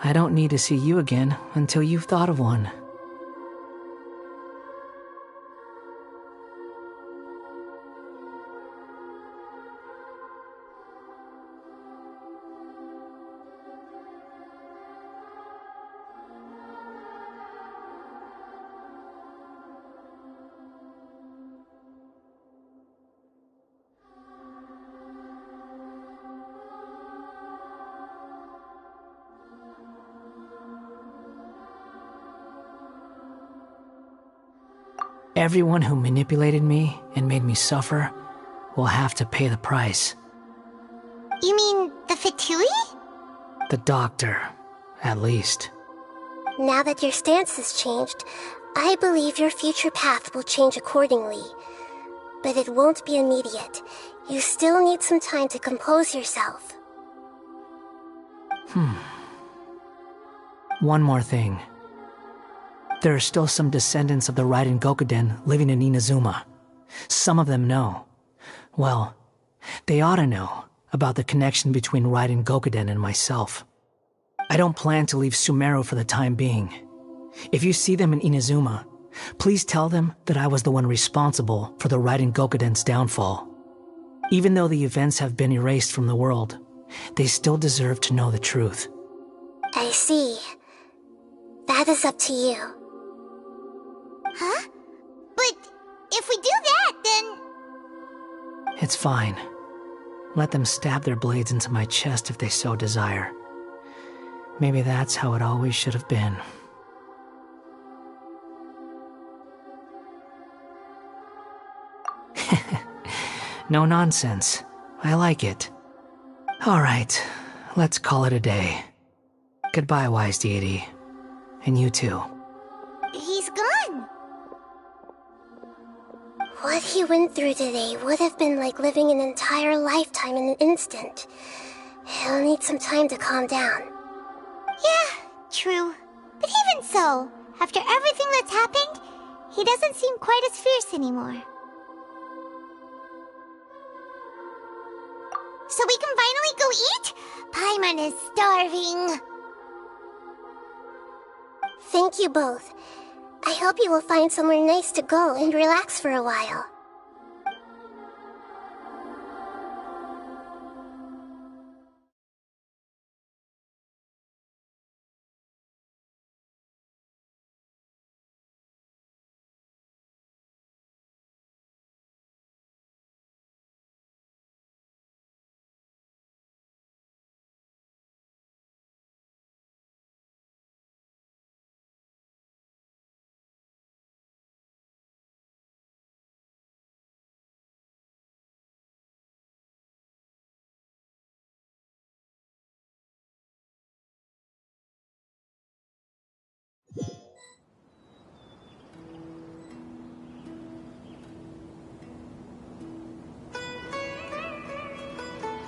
I don't need to see you again until you've thought of one. Everyone who manipulated me and made me suffer will have to pay the price. You mean the Fatui? The doctor, at least. Now that your stance has changed, I believe your future path will change accordingly. But it won't be immediate. You still need some time to compose yourself. One more thing. There are still some descendants of the Raiden Gokuden living in Inazuma. Some of them know. Well, they ought to know about the connection between Raiden Gokuden and myself. I don't plan to leave Sumeru for the time being. If you see them in Inazuma, please tell them that I was the one responsible for the Raiden Gokuden's downfall. Even though the events have been erased from the world, they still deserve to know the truth. I see. That is up to you. Huh? But if we do that, then... It's fine. Let them stab their blades into my chest if they so desire. Maybe that's how it always should have been. No nonsense. I like it. Alright, let's call it a day. Goodbye, wise deity. And you too. He's gone. What he went through today would have been like living an entire lifetime in an instant. He'll need some time to calm down. Yeah, true. But even so, after everything that's happened, he doesn't seem quite as fierce anymore. So we can finally go eat? Paimon is starving. Thank you both. I hope you will find somewhere nice to go and relax for a while.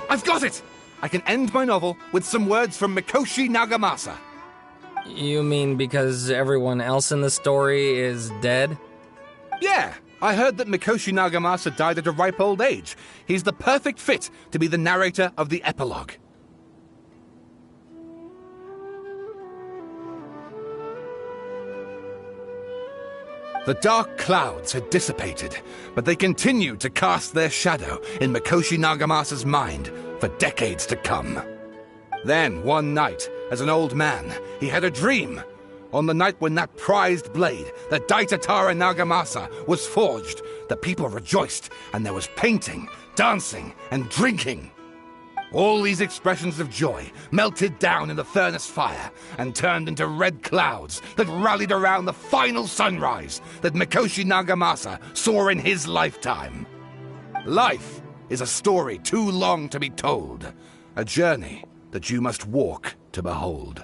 I've got it! I can end my novel with some words from Mikoshi Nagamasa. You mean because everyone else in the story is dead? Yeah, I heard that Mikoshi Nagamasa died at a ripe old age. He's the perfect fit to be the narrator of the epilogue. The dark clouds had dissipated, but they continued to cast their shadow in Mikoshi Nagamasa's mind for decades to come. Then, one night, as an old man, he had a dream. On the night when that prized blade, the Daitatara Nagamasa, was forged, the people rejoiced, and there was painting, dancing, and drinking. All these expressions of joy melted down in the furnace fire and turned into red clouds that rallied around the final sunrise that Mikoshi Nagamasa saw in his lifetime. Life is a story too long to be told. A journey that you must walk to behold.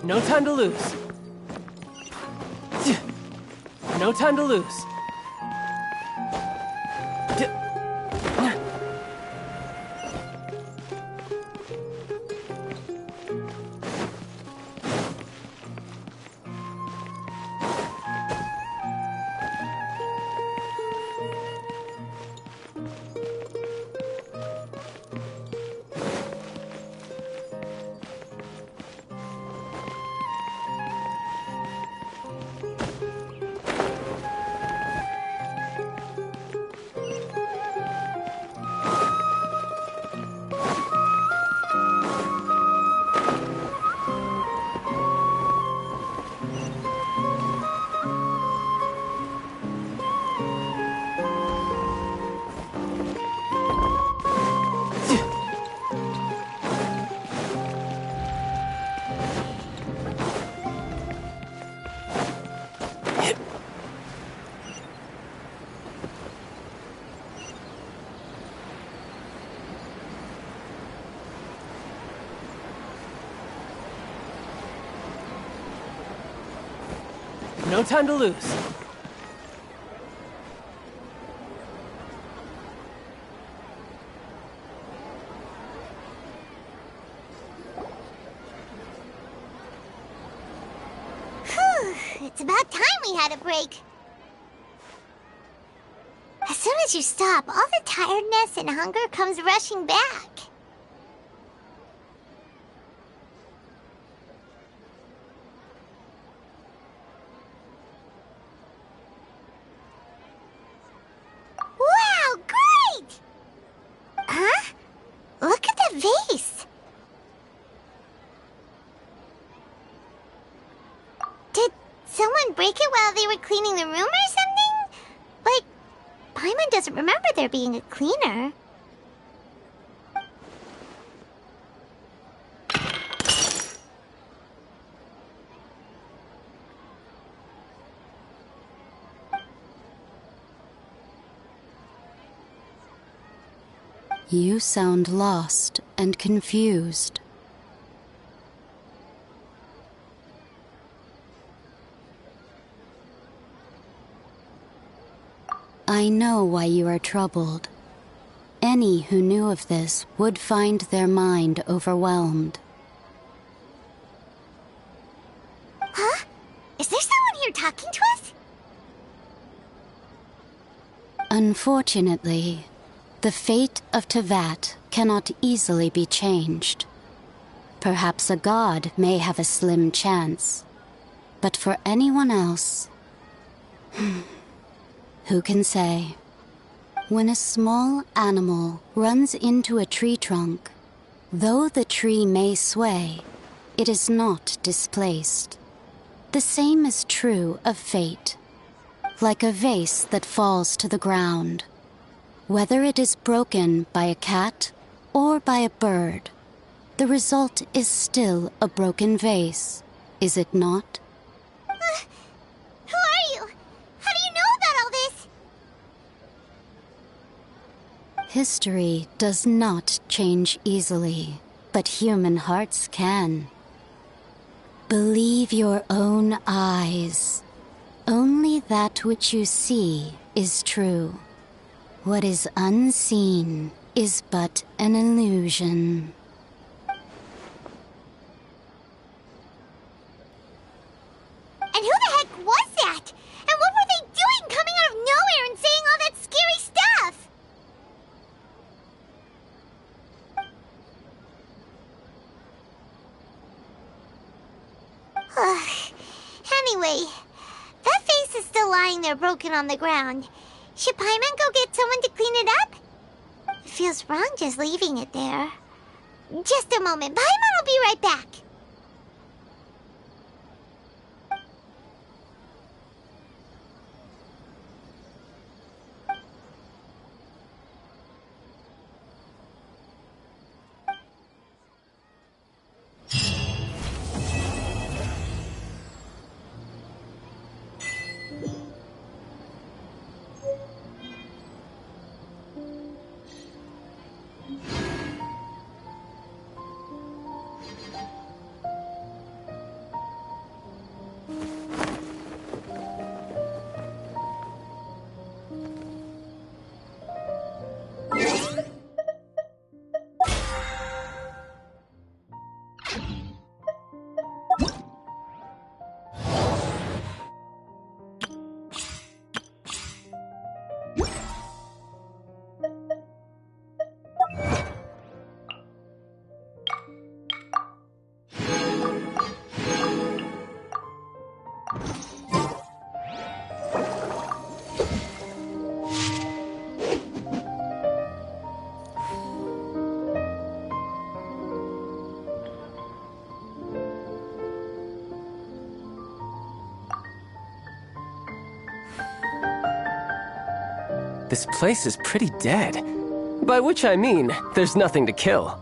No time to lose. No time to lose. No time to lose. Whew, it's about time we had a break. As soon as you stop, all the tiredness and hunger comes rushing back. Wow, great! Huh? Look at the vase. Did someone break it while they were cleaning the room or something? Like, Paimon doesn't remember there being a cleaner. You sound lost and confused. I know why you are troubled. Any who knew of this would find their mind overwhelmed. Huh? Is there someone here talking to us? Unfortunately, the fate of Tevat cannot easily be changed. Perhaps a god may have a slim chance, but for anyone else, who can say? When a small animal runs into a tree trunk, though the tree may sway, it is not displaced. The same is true of fate, like a vase that falls to the ground. Whether it is broken by a cat or by a bird, the result is still a broken vase, is it not? Who are you? How do you know about all this? History does not change easily, but human hearts can. Believe your own eyes. Only that which you see is true. What is unseen is but an illusion. And who the heck was that? And what were they doing coming out of nowhere and saying all that scary stuff? Anyway, that face is still lying there broken on the ground. Should Paimon go get someone to clean it up? It feels wrong just leaving it there. Just a moment. Paimon will be right back. This place is pretty dead. By which I mean, there's nothing to kill.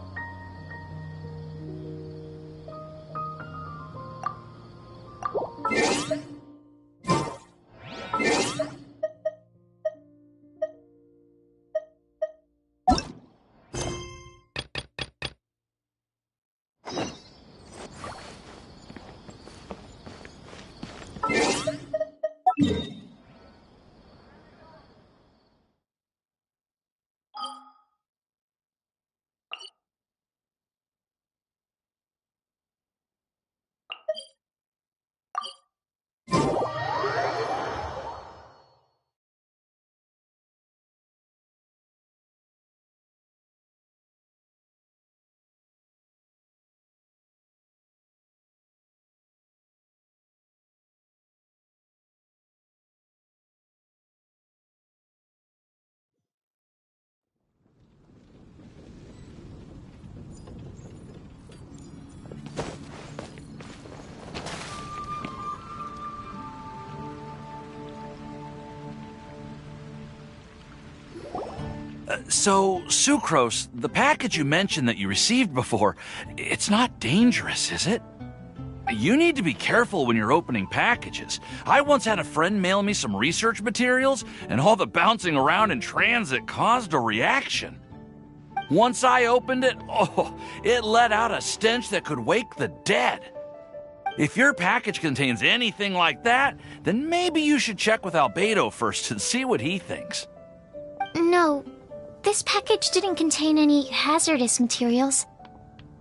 So, Sucrose, the package you mentioned that you received before, it's not dangerous, is it? You need to be careful when you're opening packages. I once had a friend mail me some research materials, and all the bouncing around in transit caused a reaction. Once I opened it, it let out a stench that could wake the dead. If your package contains anything like that, then maybe you should check with Albedo first and see what he thinks. No, this package didn't contain any hazardous materials.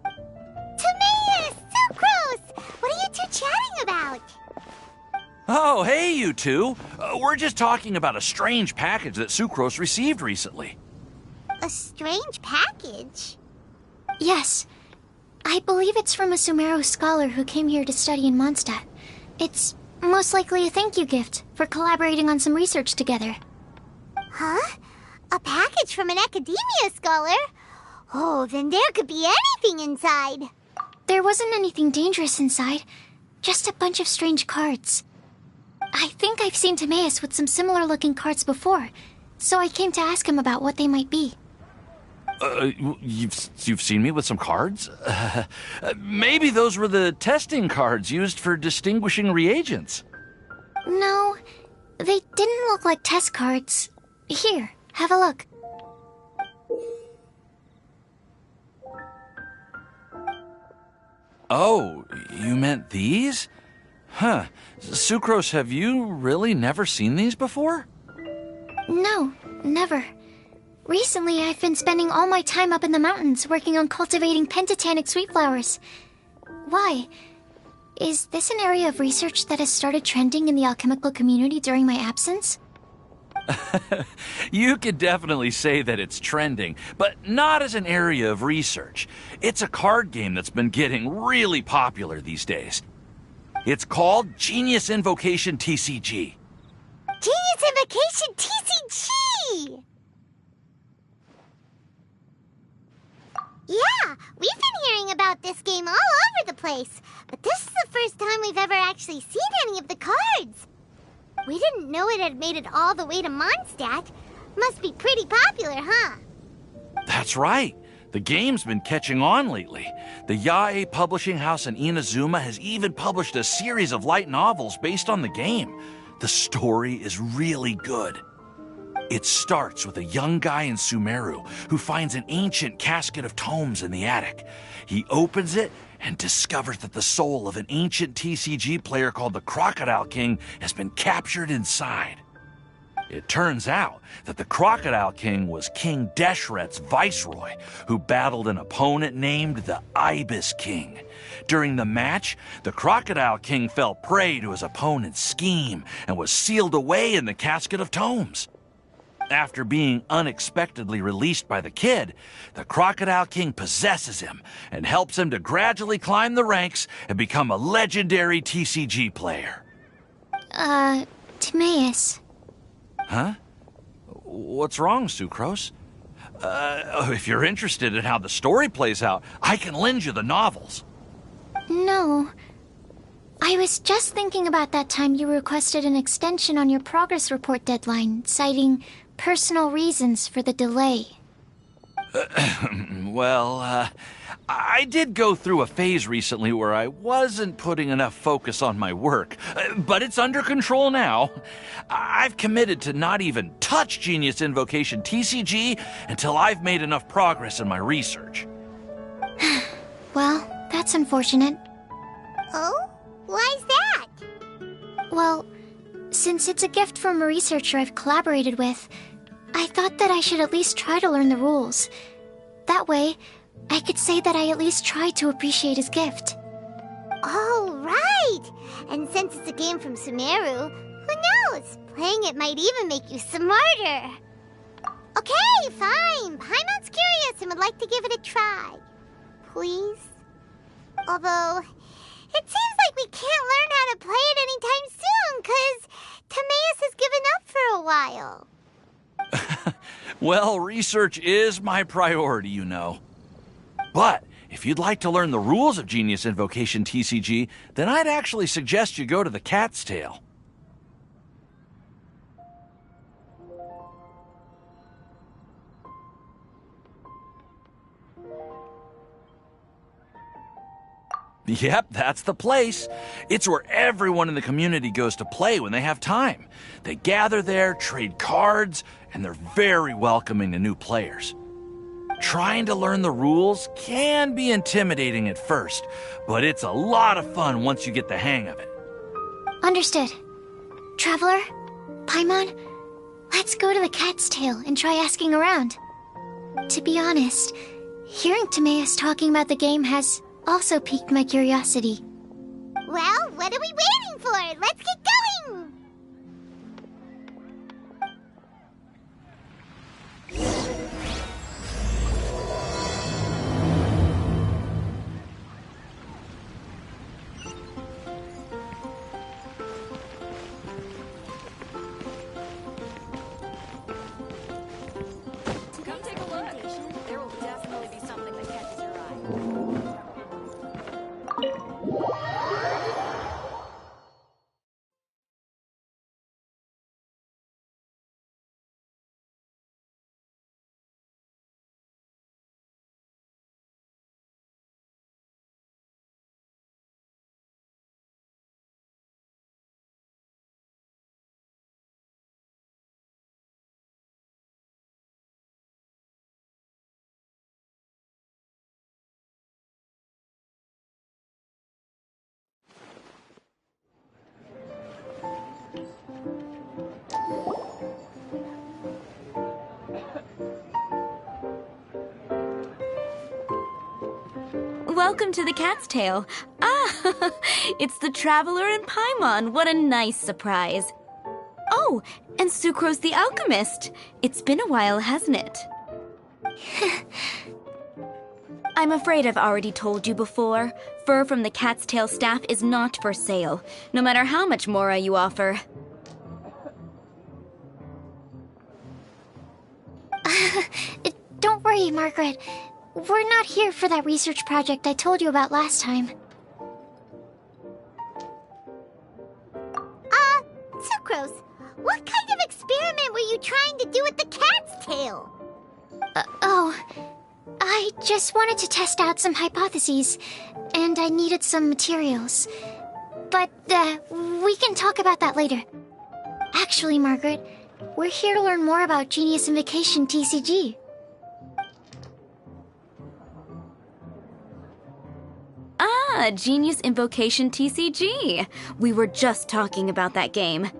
Timaeus! Sucrose! What are you two chatting about? Oh, hey, you two. We're just talking about a strange package that Sucrose received recently. A strange package? Yes. I believe it's from a Sumeru scholar who came here to study in Mondstadt. It's most likely a thank you gift for collaborating on some research together. Huh? A package from an academia scholar? Oh, then there could be anything inside. There wasn't anything dangerous inside, just a bunch of strange cards. I think I've seen Timaeus with some similar looking cards before, so I came to ask him about what they might be. You've seen me with some cards? Maybe those were the testing cards used for distinguishing reagents. No, they didn't look like test cards. Here, have a look. Oh, You meant these? Huh. Sucrose, have you really never seen these before? No, never. Recently, I've been spending all my time up in the mountains working on cultivating pentatonic sweet flowers. Why? Is this an area of research that has started trending in the alchemical community during my absence? You could definitely say that it's trending, but not as an area of research. It's a card game that's been getting really popular these days. It's called Genius Invocation TCG. Genius Invocation TCG! Yeah, we've been hearing about this game all over the place, but this is the first time we've ever actually seen any of the cards. We didn't know it had made it all the way to Mondstadt. Must be pretty popular, huh? That's right. The game's been catching on lately. The Yae publishing house in Inazuma has even published a series of light novels based on the game. The story is really good. It starts with a young guy in Sumeru who finds an ancient casket of tomes in the attic. He opens it and discovers that the soul of an ancient TCG player called the Crocodile King has been captured inside. It turns out that the Crocodile King was King Deshret's viceroy, who battled an opponent named the Ibis King. During the match, the Crocodile King fell prey to his opponent's scheme and was sealed away in the casket of tomes. After being unexpectedly released by the kid, the Crocodile King possesses him and helps him to gradually climb the ranks and become a legendary TCG player. Timaeus. Huh? What's wrong, Sucrose? If you're interested in how the story plays out, I can lend you the novels. No. I was just thinking about that time you requested an extension on your progress report deadline, citing personal reasons for the delay. Well, I did go through a phase recently where I wasn't putting enough focus on my work, but it's under control now. I've committed to not even touch Genius Invocation TCG until I've made enough progress in my research. Well, that's unfortunate. Oh? Why's that? Well, since it's a gift from a researcher I've collaborated with, I thought that I should at least try to learn the rules. That way, I could say that I at least tried to appreciate his gift. Oh, right! And since it's a game from Sumeru, who knows? Playing it might even make you smarter. Okay, fine. Paimon's curious and would like to give it a try. Please? Although, it seems like we can't learn how to play it anytime soon, 'cause Timaeus has given up for a while. Well, research is my priority, you know. But if you'd like to learn the rules of Genius Invocation TCG, then I'd actually suggest you go to the Cat's Tail. Yep, that's the place. It's where everyone in the community goes to play when they have time. They gather there, trade cards, and they're very welcoming to new players. Trying to learn the rules can be intimidating at first, but it's a lot of fun once you get the hang of it. Understood. Traveler, Paimon, let's go to the Cat's Tail and try asking around. To be honest, hearing Timaeus talking about the game has also piqued my curiosity. Well, what are we waiting for? Let's get going! Come take a look. There will definitely be something that catches your eye. Welcome to the Cat's Tail. Ah, it's the Traveler and Paimon. What a nice surprise. Oh, and Sucrose the Alchemist. It's been a while, hasn't it? I'm afraid I've already told you before. Fur from the Cat's Tail staff is not for sale, no matter how much mora you offer. Don't worry, Margaret. We're not here for that research project I told you about last time. Sucrose, what kind of experiment were you trying to do with the cat's tail? I just wanted to test out some hypotheses, and I needed some materials. But, we can talk about that later. Actually, Margaret, we're here to learn more about Genius Invocation TCG. Ah, Genius Invocation TCG. We were just talking about that game.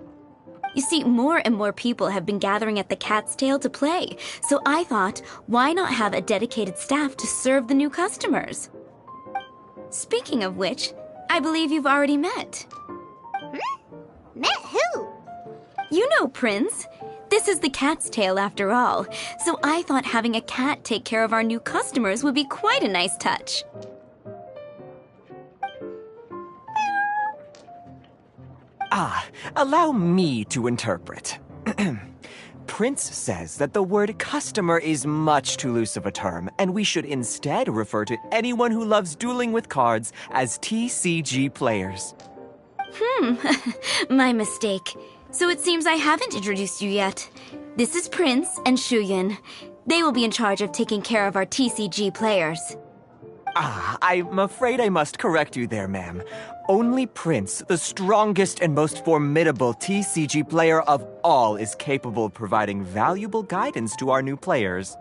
You see, more and more people have been gathering at the Cat's Tail to play, so I thought, why not have a dedicated staff to serve the new customers? Speaking of which, I believe you've already met. Met who? You know Prince. This is the Cat's Tail after all, so I thought having a cat take care of our new customers would be quite a nice touch. Allow me to interpret. Prince says that the word customer is much too loose of a term, and we should instead refer to anyone who loves dueling with cards as TCG players. My mistake. So it seems I haven't introduced you yet. This is Prince and Shuyan. They will be in charge of taking care of our TCG players. I'm afraid I must correct you there, ma'am. Only Prince, the strongest and most formidable TCG player of all, is capable of providing valuable guidance to our new players.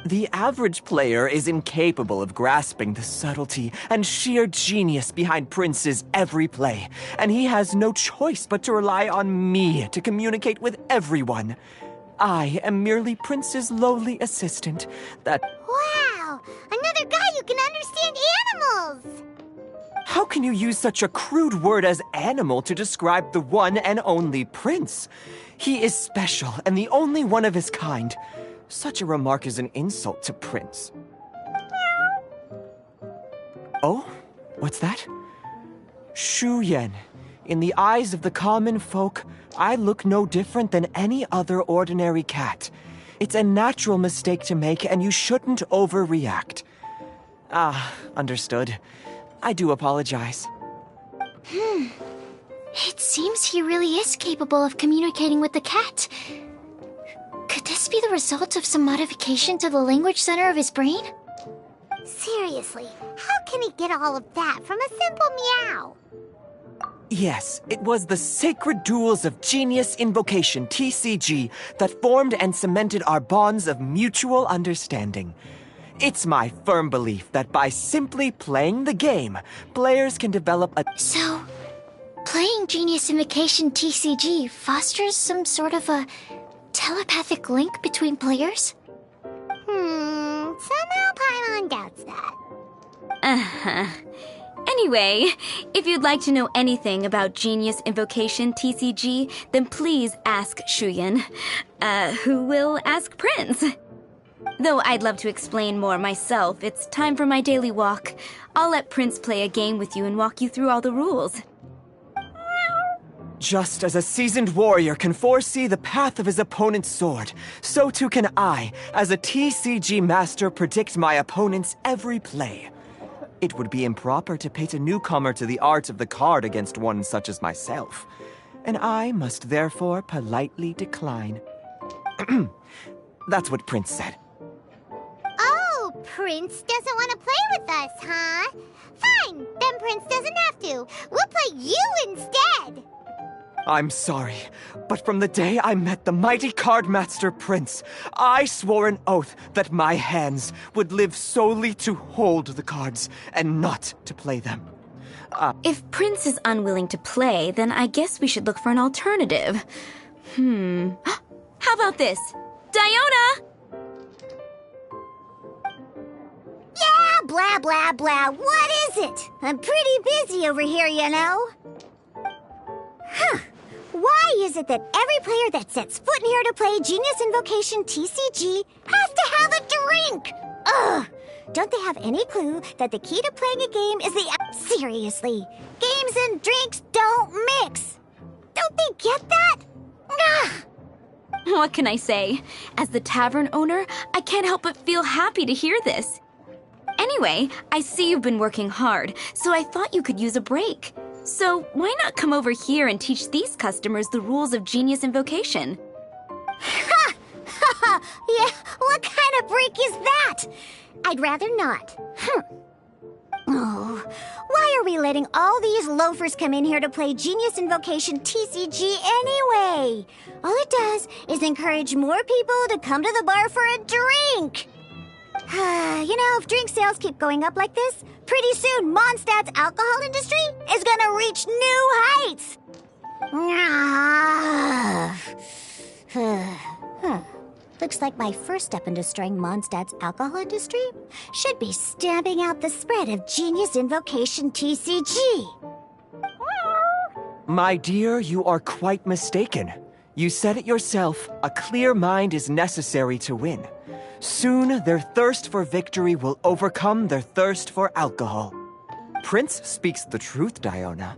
The average player is incapable of grasping the subtlety and sheer genius behind Prince's every play, and he has no choice but to rely on me to communicate with everyone. I am merely Prince's lowly assistant that... Wow! Another guy who can understand animals! How can you use such a crude word as animal to describe the one and only Prince? He is special and the only one of his kind. Such a remark is an insult to Prince. Oh? What's that? Shuyan. In the eyes of the common folk, I look no different than any other ordinary cat. It's a natural mistake to make, and you shouldn't overreact. Understood. I do apologize. It seems he really is capable of communicating with the cat. Could this be the result of some modification to the language center of his brain? Seriously, how can he get all of that from a simple meow? Yes, it was the sacred duels of Genius Invocation, TCG, that formed and cemented our bonds of mutual understanding. It's my firm belief that by simply playing the game, players can develop a... So, playing Genius Invocation TCG fosters some sort of a telepathic link between players? Somehow Paimon doubts that. Anyway, if you'd like to know anything about Genius Invocation TCG, then please ask Shuyan, who will ask Prince. Though I'd love to explain more myself, it's time for my daily walk. I'll let Prince play a game with you and walk you through all the rules. Just as a seasoned warrior can foresee the path of his opponent's sword, so too can I, as a TCG master, predict my opponent's every play. It would be improper to pit a newcomer to the art of the card against one such as myself, and I must therefore politely decline. That's what Prince said. Oh, Prince doesn't want to play with us, huh? Fine, then Prince doesn't have to. We'll play you instead. I'm sorry, but from the day I met the mighty cardmaster Prince, I swore an oath that my hands would live solely to hold the cards and not to play them. If Prince is unwilling to play, then I guess we should look for an alternative. How about this? Diona! Yeah, blah, blah, blah. What is it? I'm pretty busy over here, you know. Huh. Why is it that every player that sets foot in here to play Genius Invocation TCG has to have a drink? Ugh! Don't they have any clue that the key to playing a game is the... Seriously, games and drinks don't mix. Don't they get that? Ugh! What can I say? As the tavern owner, I can't help but feel happy to hear this. Anyway, I see you've been working hard, so I thought you could use a break. So why not come over here and teach these customers the rules of Genius Invocation? Ha! Ha ha! Yeah, what kind of break is that? I'd rather not. Oh, why are we letting all these loafers come in here to play Genius Invocation TCG anyway? All it does is encourage more people to come to the bar for a drink. You know, if drink sales keep going up like this, pretty soon Mondstadt's alcohol industry is gonna reach new heights. Looks like my first step in destroying Mondstadt's alcohol industry should be stamping out the spread of Genius Invocation TCG. My dear, you are quite mistaken. You said it yourself, a clear mind is necessary to win. Soon, their thirst for victory will overcome their thirst for alcohol. Prince speaks the truth, Diona.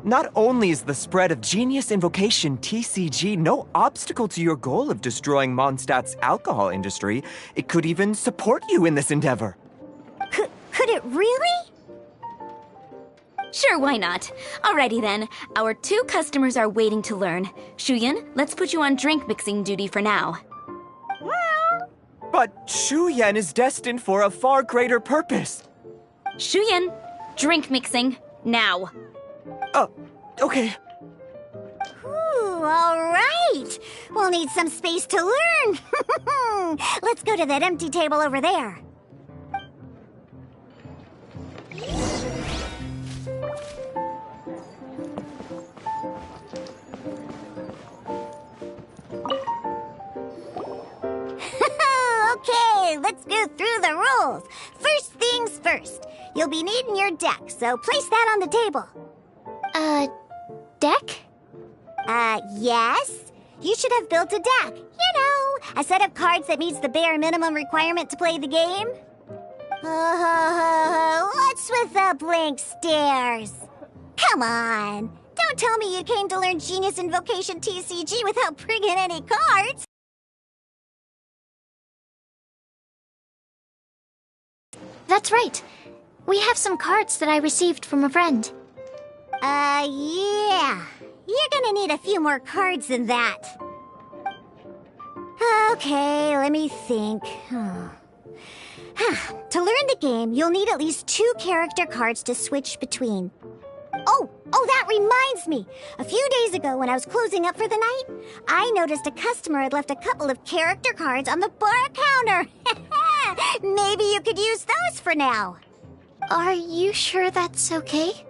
Not only is the spread of Genius Invocation TCG no obstacle to your goal of destroying Mondstadt's alcohol industry, it could even support you in this endeavor. Could it really? Sure, why not? Alrighty then, our 2 customers are waiting to learn. Shuyan, let's put you on drink mixing duty for now. But Shuyan is destined for a far greater purpose. Shuyan, drink mixing, now. Okay. Ooh, all right. We'll need some space to learn. Let's go to that empty table over there. Okay, let's go through the rules. First things first. You'll be needing your deck, so place that on the table. Deck? Yes. You should have built a deck. You know, a set of cards that meets the bare minimum requirement to play the game. What's with the blank stares? Come on. Don't tell me you came to learn Genius Invocation TCG without bringing any cards. That's right. We have some cards that I received from a friend. Yeah. You're gonna need a few more cards than that. Okay, let me think. To learn the game, you'll need at least 2 character cards to switch between. Oh, that reminds me. A few days ago when I was closing up for the night, I noticed a customer had left a couple of character cards on the bar counter. Maybe you could use those for now. Are you sure that's okay?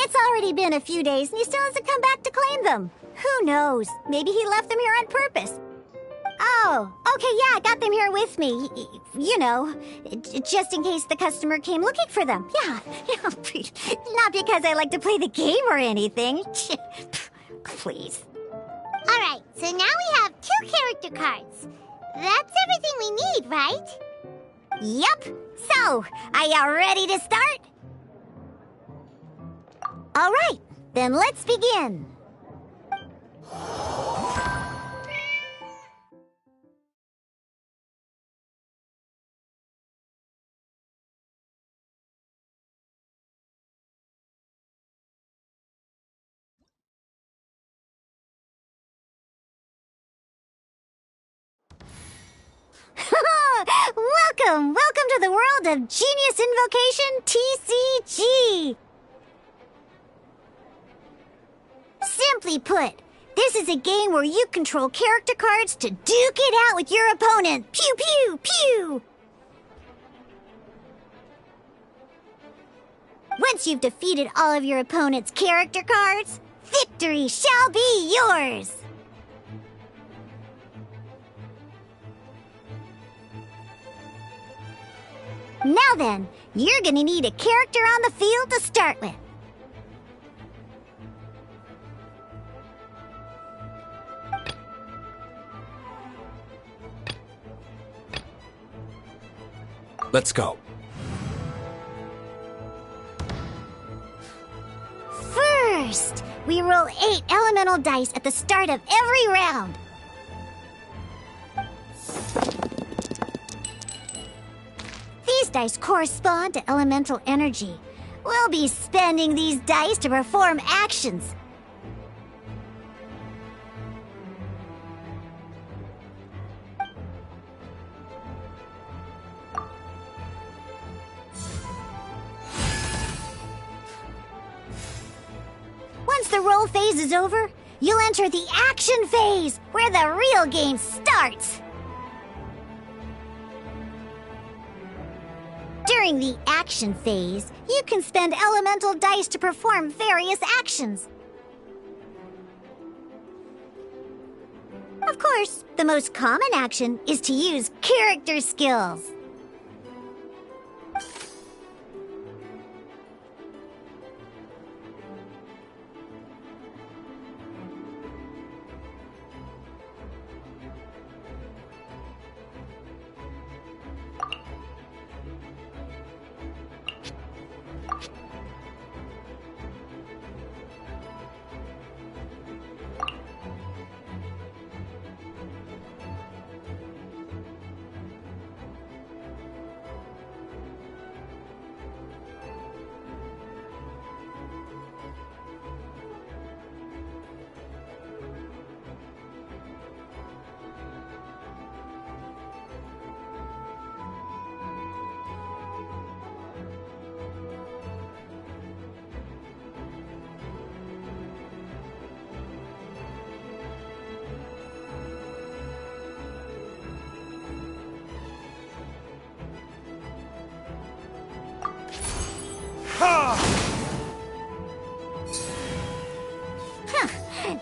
It's already been a few days and he still hasn't come back to claim them. Who knows? Maybe he left them here on purpose. Oh, okay, yeah, I got them here with me. You know, just in case the customer came looking for them. Yeah, not because I like to play the game or anything. Please. Alright, so now we have 2 character cards. That's everything we need, right? Yup. So, are you ready to start? Alright, then let's begin. Welcome to the world of Genius Invocation TCG! Simply put, this is a game where you control character cards to duke it out with your opponent. Pew, pew, pew! Once you've defeated all of your opponent's character cards, victory shall be yours! Now then, you're gonna need a character on the field to start with. Let's go. First, we roll 8 elemental dice at the start of every round. These dice correspond to elemental energy. We'll be spending these dice to perform actions. Once the roll phase is over, you'll enter the action phase, where the real game starts. During the action phase, you can spend elemental dice to perform various actions. Of course, the most common action is to use character skills.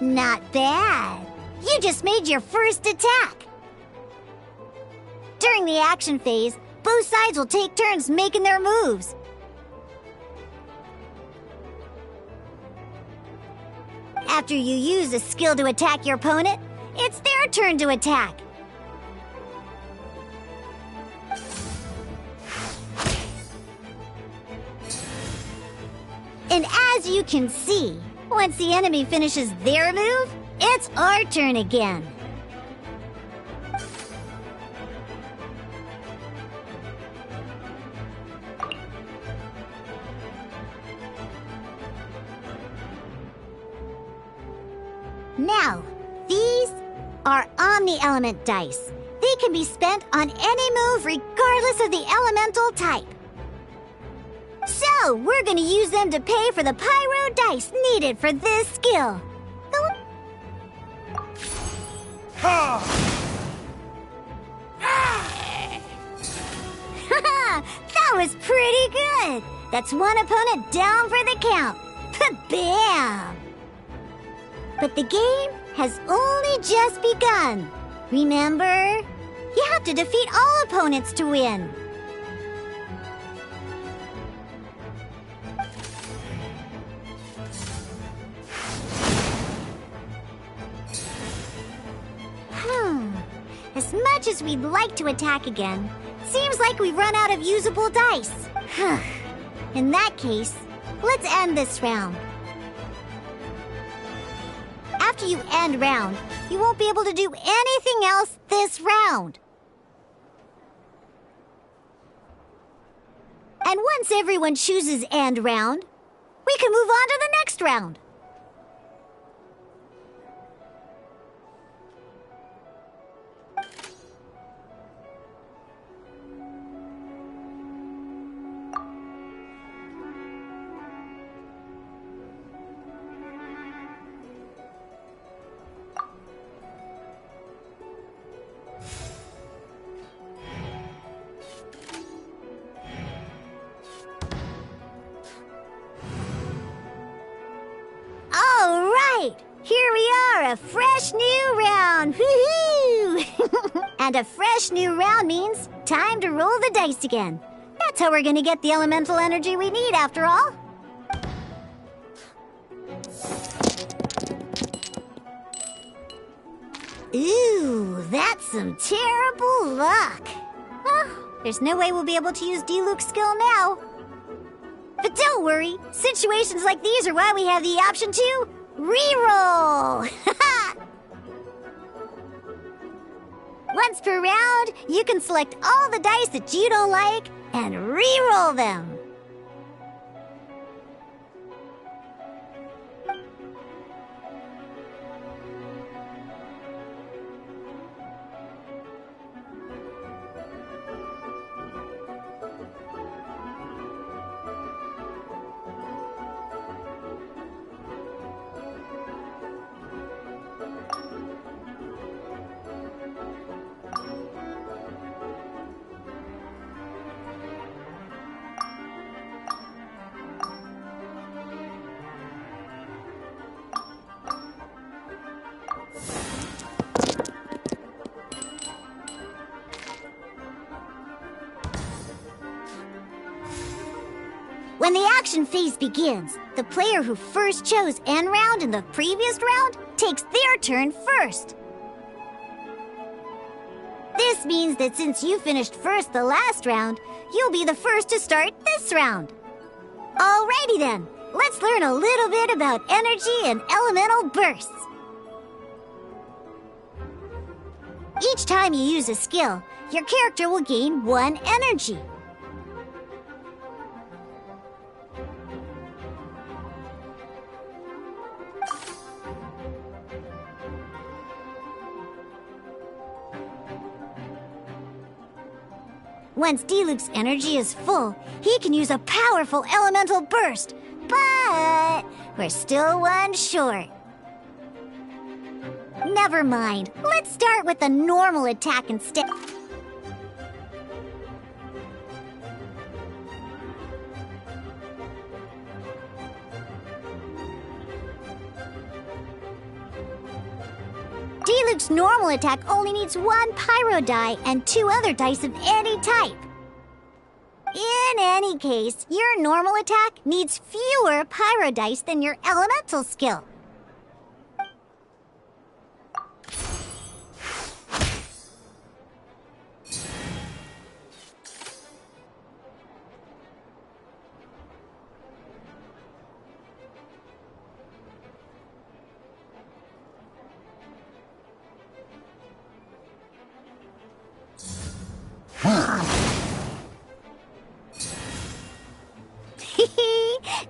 Not bad. You just made your first attack. During the action phase, both sides will take turns making their moves. After you use a skill to attack your opponent, it's their turn to attack. And as you can see, once the enemy finishes their move, it's our turn again. Now, these are Omni-Element dice. They can be spent on any move regardless of the elemental type. So, we're gonna use them to pay for the pyro dice needed for this skill. That was pretty good. That's one opponent down for the count. Bam! But the game has only just begun. Remember? You have to defeat all opponents to win. As much as we'd like to attack again, seems like we've run out of usable dice. In that case, let's end this round. After you end round, you won't be able to do anything else this round. And once everyone chooses end round, we can move on to the next round. Here we are, a fresh new round! Woohoo! And a fresh new round means time to roll the dice again. That's That's how we're gonna get the elemental energy we need, after all. Ooh, that's some terrible luck. There's no way we'll be able to use Diluc's skill now. But don't worry, situations like these are why we have the option to reroll. Once per round, you can select all the dice that you don't like and reroll them. When the action phase begins, the player who first chose end round in the previous round takes their turn first. This means that since you finished first the last round, you'll be the first to start this round. Alrighty then, let's learn a little bit about energy and elemental bursts. Each time you use a skill, your character will gain 1 energy. Once Diluc's energy is full, he can use a powerful elemental burst. But we're still 1 short. Never mind. Let's start with a normal attack instead. Diluc's normal attack only needs 1 pyro die and 2 other dice of any type. In any case, your normal attack needs fewer pyro dice than your elemental skill.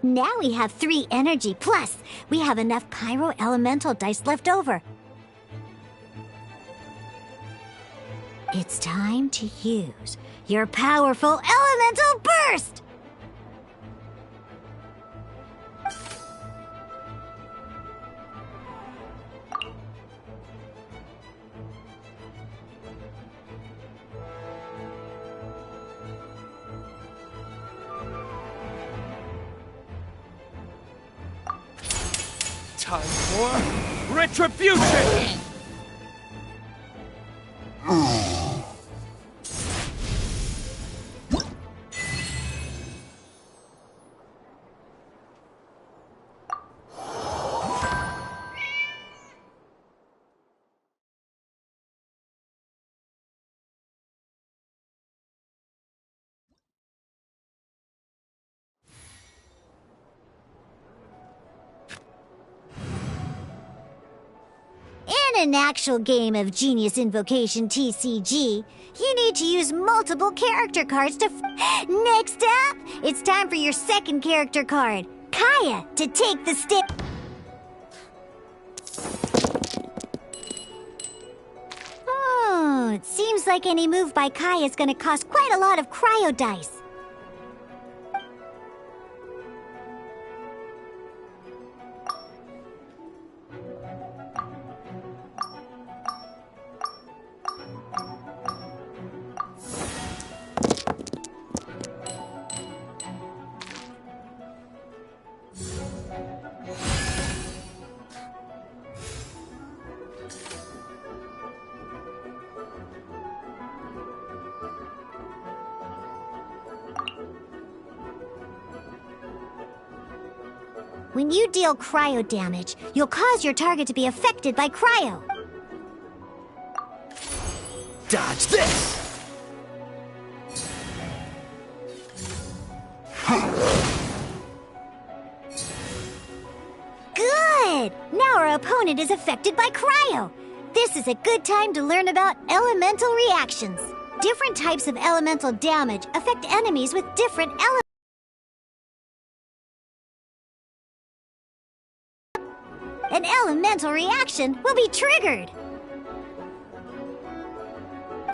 Now we have 3 energy, plus we have enough pyro elemental dice left over. It's time to use your powerful elemental burst! Time for retribution! In an actual game of Genius Invocation TCG, you need to use multiple character cards to Next up, it's time for your second character card, Kaya, to take the stick. It seems like any move by Kaya is gonna cost quite a lot of cryo dice. When you deal cryo damage, you'll cause your target to be affected by cryo. Dodge this! Good! Now our opponent is affected by cryo. This is a good time to learn about elemental reactions. Different types of elemental damage affect enemies with different elements. An elemental reaction will be triggered.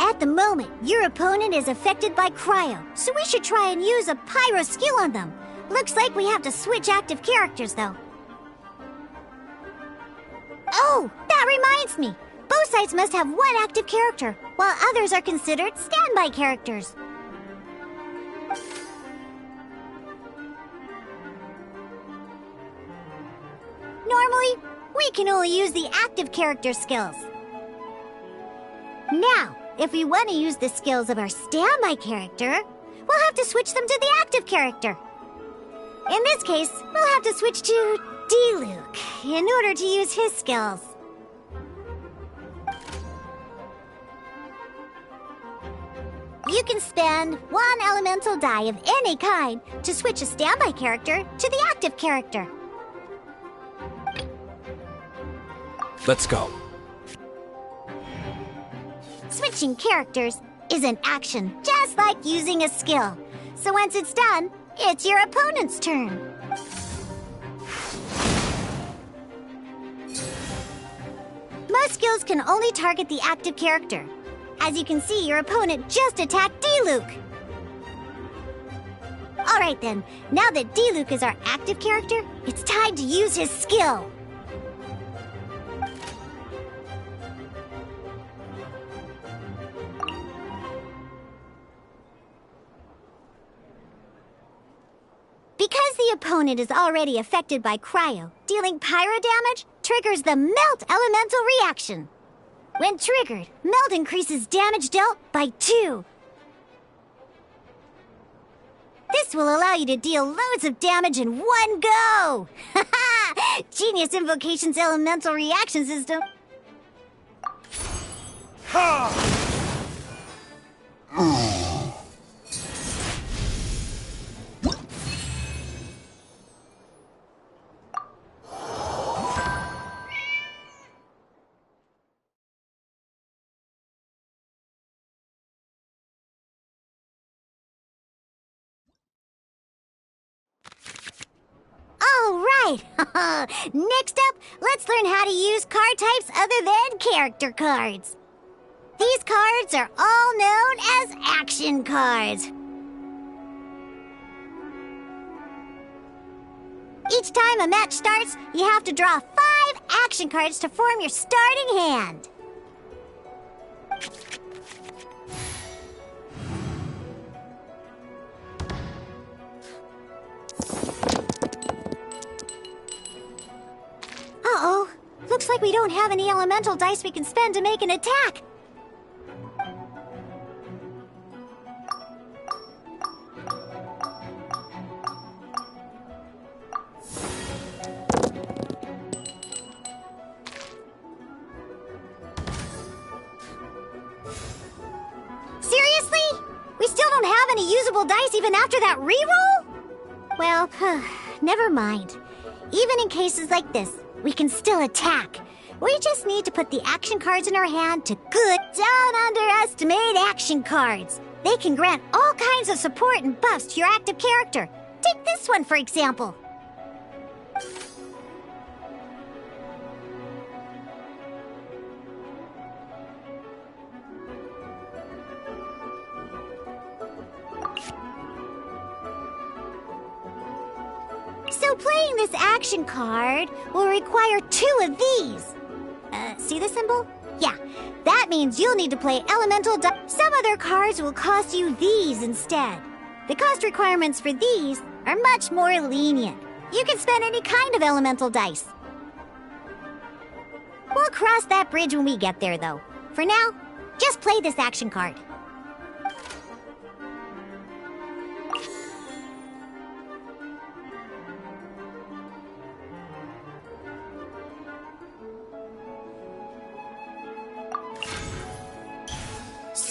At the moment, your opponent is affected by cryo, so we should try and use a pyro skill on them. Looks like we have to switch active characters, though. Oh, that reminds me. Both sides must have one active character, while others are considered standby characters. Normally, we can only use the active character skills. Now, if we want to use the skills of our standby character, we'll have to switch them to the active character. In this case, we'll have to switch to D-Luke in order to use his skills. You can spend one elemental die of any kind to switch a standby character to the active character. Let's go. Switching characters is an action, just like using a skill. So once it's done, it's your opponent's turn. Most skills can only target the active character. As you can see, your opponent just attacked D-Luke. Alright then, now that D-Luke is our active character, it's time to use his skill. Because the opponent is already affected by cryo, dealing pyro damage triggers the Melt Elemental reaction. When triggered, Melt increases damage dealt by 2. This will allow you to deal loads of damage in one go! Genius Invocation's elemental reaction system. Alright! Next up, let's learn how to use card types other than character cards. These cards are all known as action cards. Each time a match starts, you have to draw 5 action cards to form your starting hand. Uh-oh. Looks like we don't have any elemental dice we can spend to make an attack. Seriously? We still don't have any usable dice even after that reroll? Well, never mind. Even in cases like this, we can still attack. We just need to put the action cards in our hand to good. Don't underestimate action cards. They can grant all kinds of support and buffs to your active character. Take this one, for example. So playing this action card will require 2 of these. See the symbol? Yeah, that means you'll need to play elemental Some other cards will cost you these instead. The cost requirements for these are much more lenient. You can spend any kind of elemental dice. We'll cross that bridge when we get there, though. For now, just play this action card.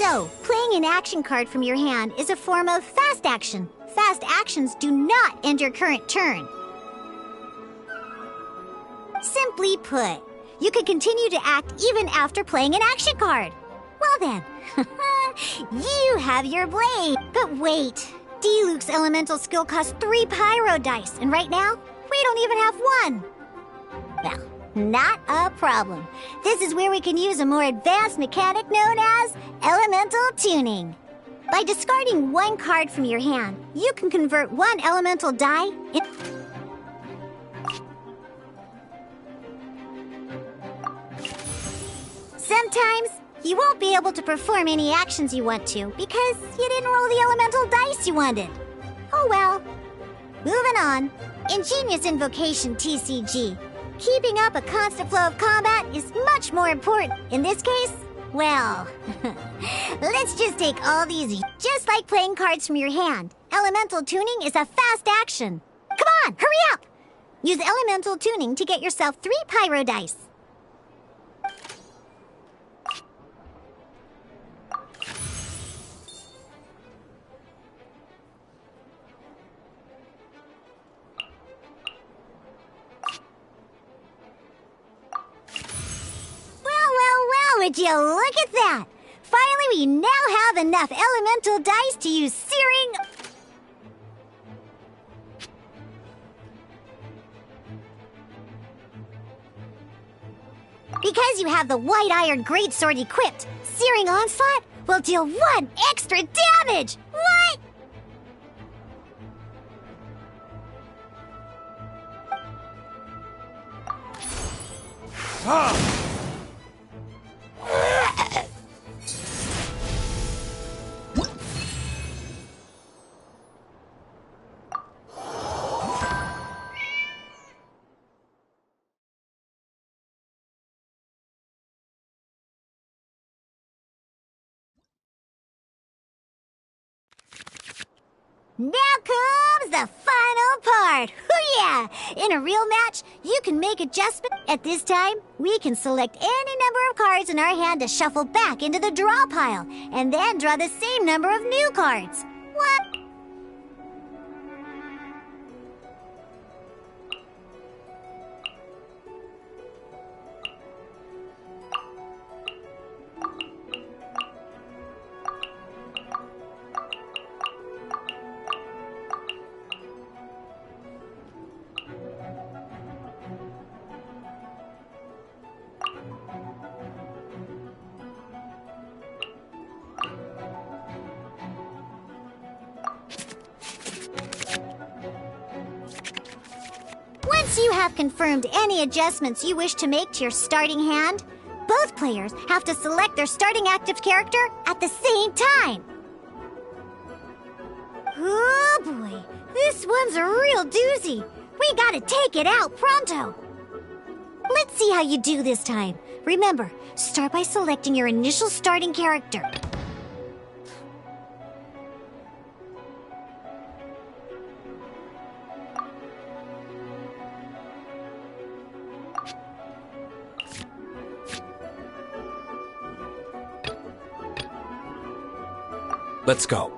So, playing an action card from your hand is a form of fast action. Fast actions do not end your current turn. Simply put, you can continue to act even after playing an action card. Well then, you have your blade. But wait, D-Luke's elemental skill costs 3 pyro dice, and right now, we don't even have 1. Well, not a problem. This is where we can use a more advanced mechanic known as elemental tuning. By discarding 1 card from your hand, you can convert 1 elemental die in... Sometimes, you won't be able to perform any actions you want to because you didn't roll the elemental dice you wanted. Oh well. Moving on. Ingenious Invocation TCG. Keeping up a constant flow of combat is much more important. In this case, well, let's just take all these. Just like playing cards from your hand, elemental tuning is a fast action. Come on, hurry up! Use elemental tuning to get yourself 3 pyro dice. Would you look at that? Finally, we now have enough elemental dice to use searing... Because you have the White Iron Greatsword equipped, Searing Onslaught will deal 1 extra damage! What? Now comes the final part! Hoo yeah! In a real match, you can make adjustments. At this time, we can select any number of cards in our hand to shuffle back into the draw pile, and then draw the same number of new cards. What? Once you have confirmed any adjustments you wish to make to your starting hand, both players have to select their starting active character at the same time. Oh boy, this one's a real doozy. We gotta take it out pronto. Let's see how you do this time. Remember, start by selecting your initial starting character. Let's go.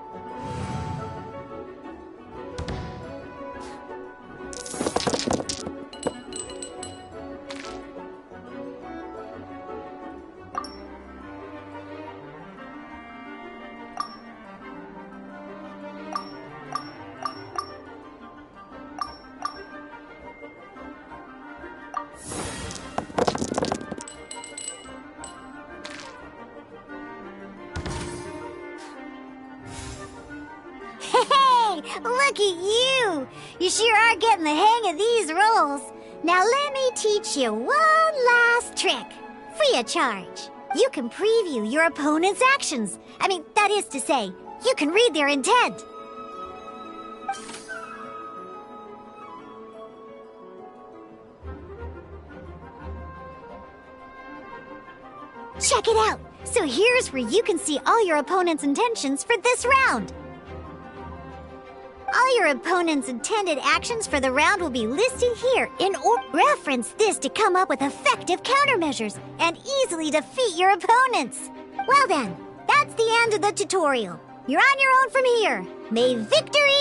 Look at you! You sure are getting the hang of these rolls. Now let me teach you one last trick. Free of charge. You can preview your opponent's actions. I mean, that is to say, you can read their intent. Check it out! So here's where you can see all your opponent's intentions for this round. All your opponent's intended actions for the round will be listed here in order. Reference this to come up with effective countermeasures and easily defeat your opponents. Well then, That's the end of the tutorial. You're on your own from here. May victory...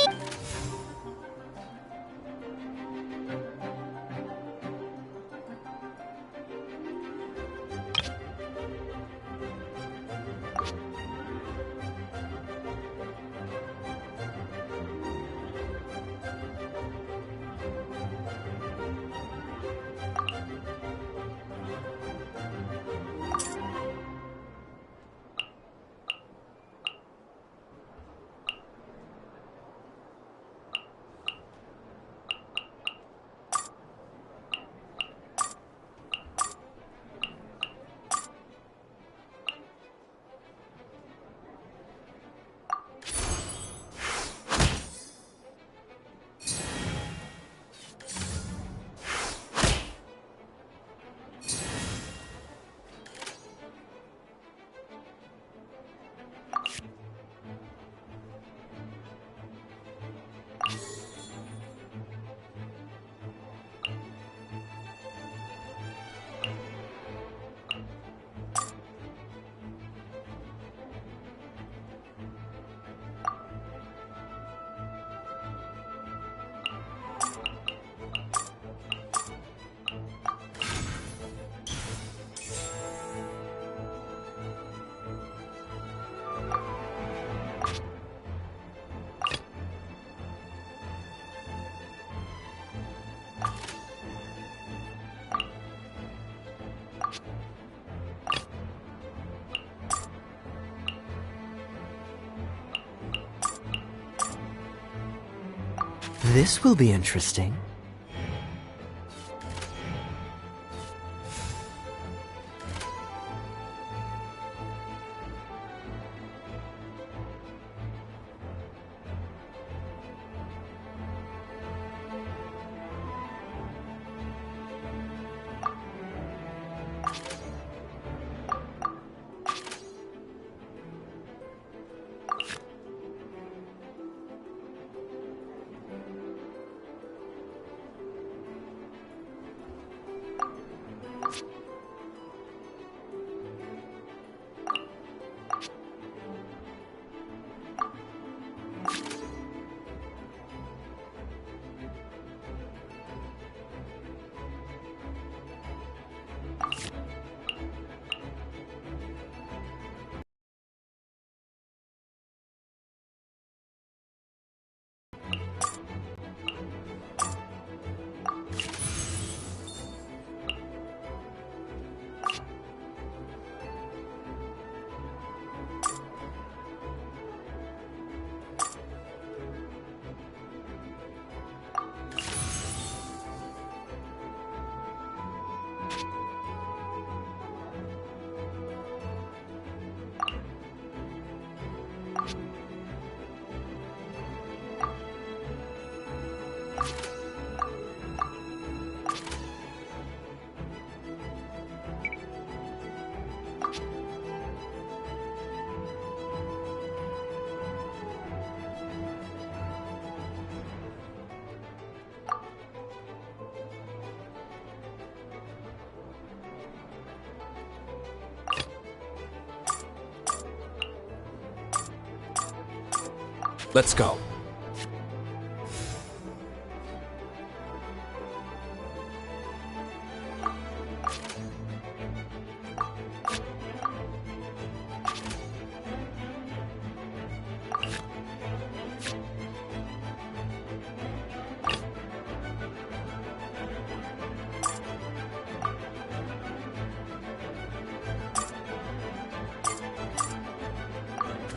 This will be interesting. Let's go.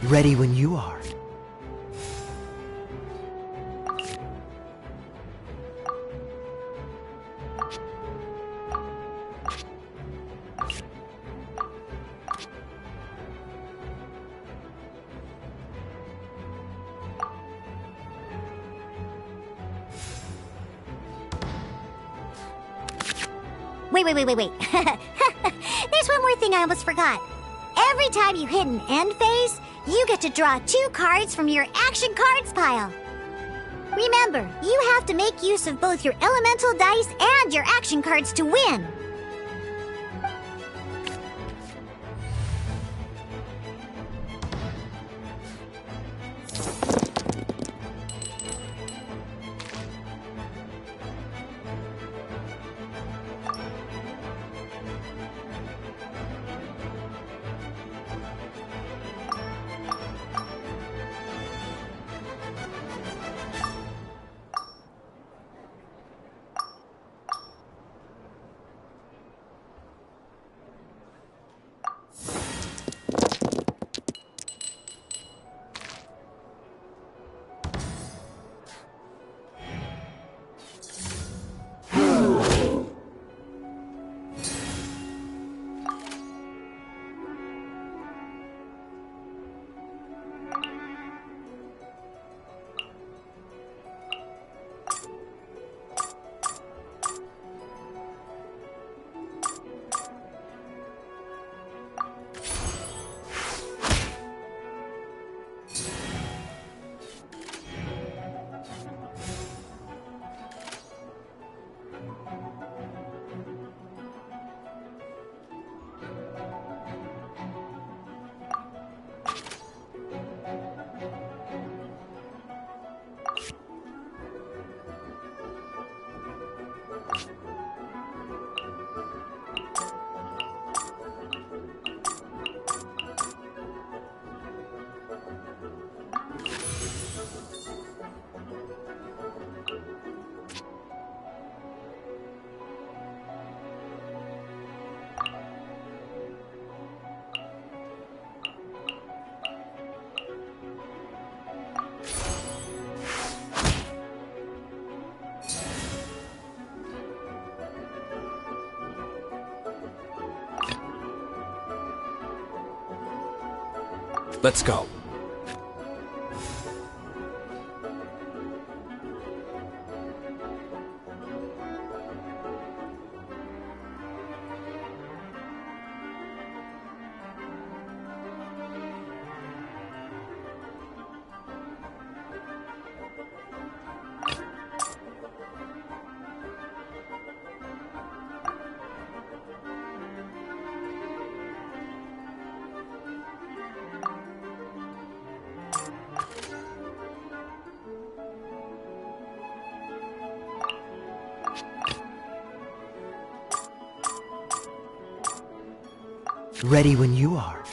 Ready when you are. Wait. There's one more thing I almost forgot. Every time you hit an end phase, you get to draw 2 cards from your action cards pile. Remember, you have to make use of both your elemental dice and your action cards to win. Let's go. Ready when you are.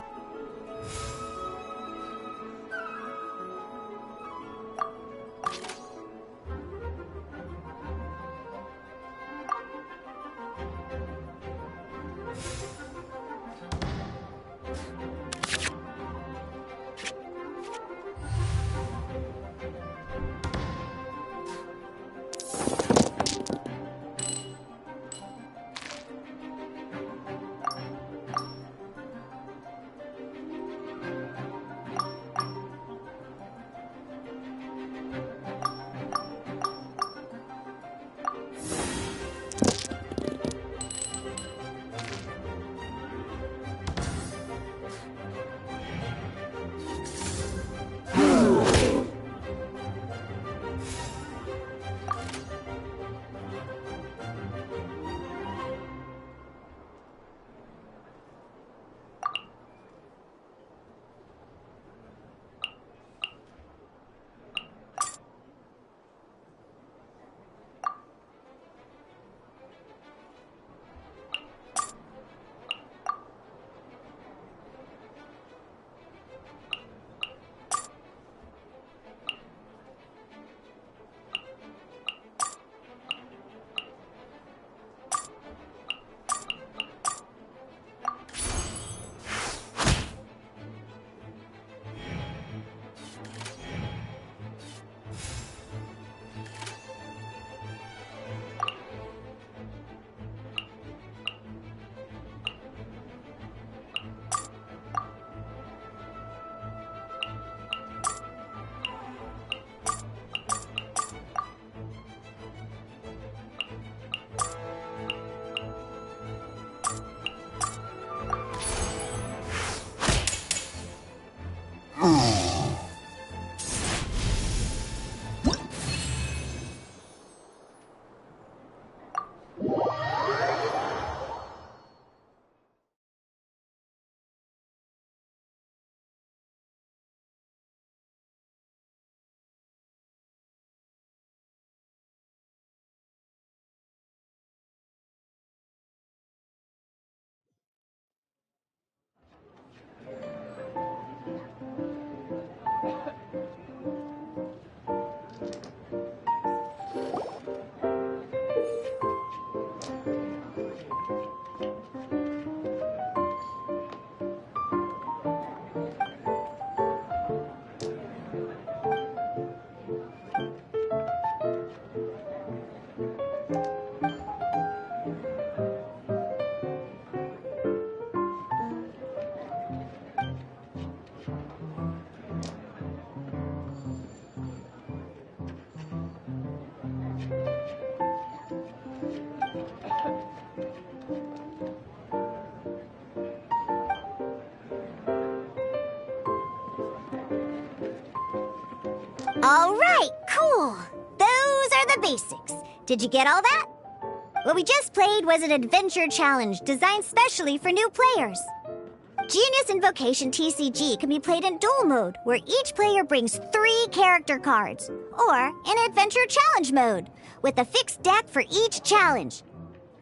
All right, cool. Those are the basics. Did you get all that? What we just played was an adventure challenge designed specially for new players. Genius Invocation TCG can be played in duel mode, where each player brings 3 character cards, or in adventure challenge mode, with a fixed deck for each challenge.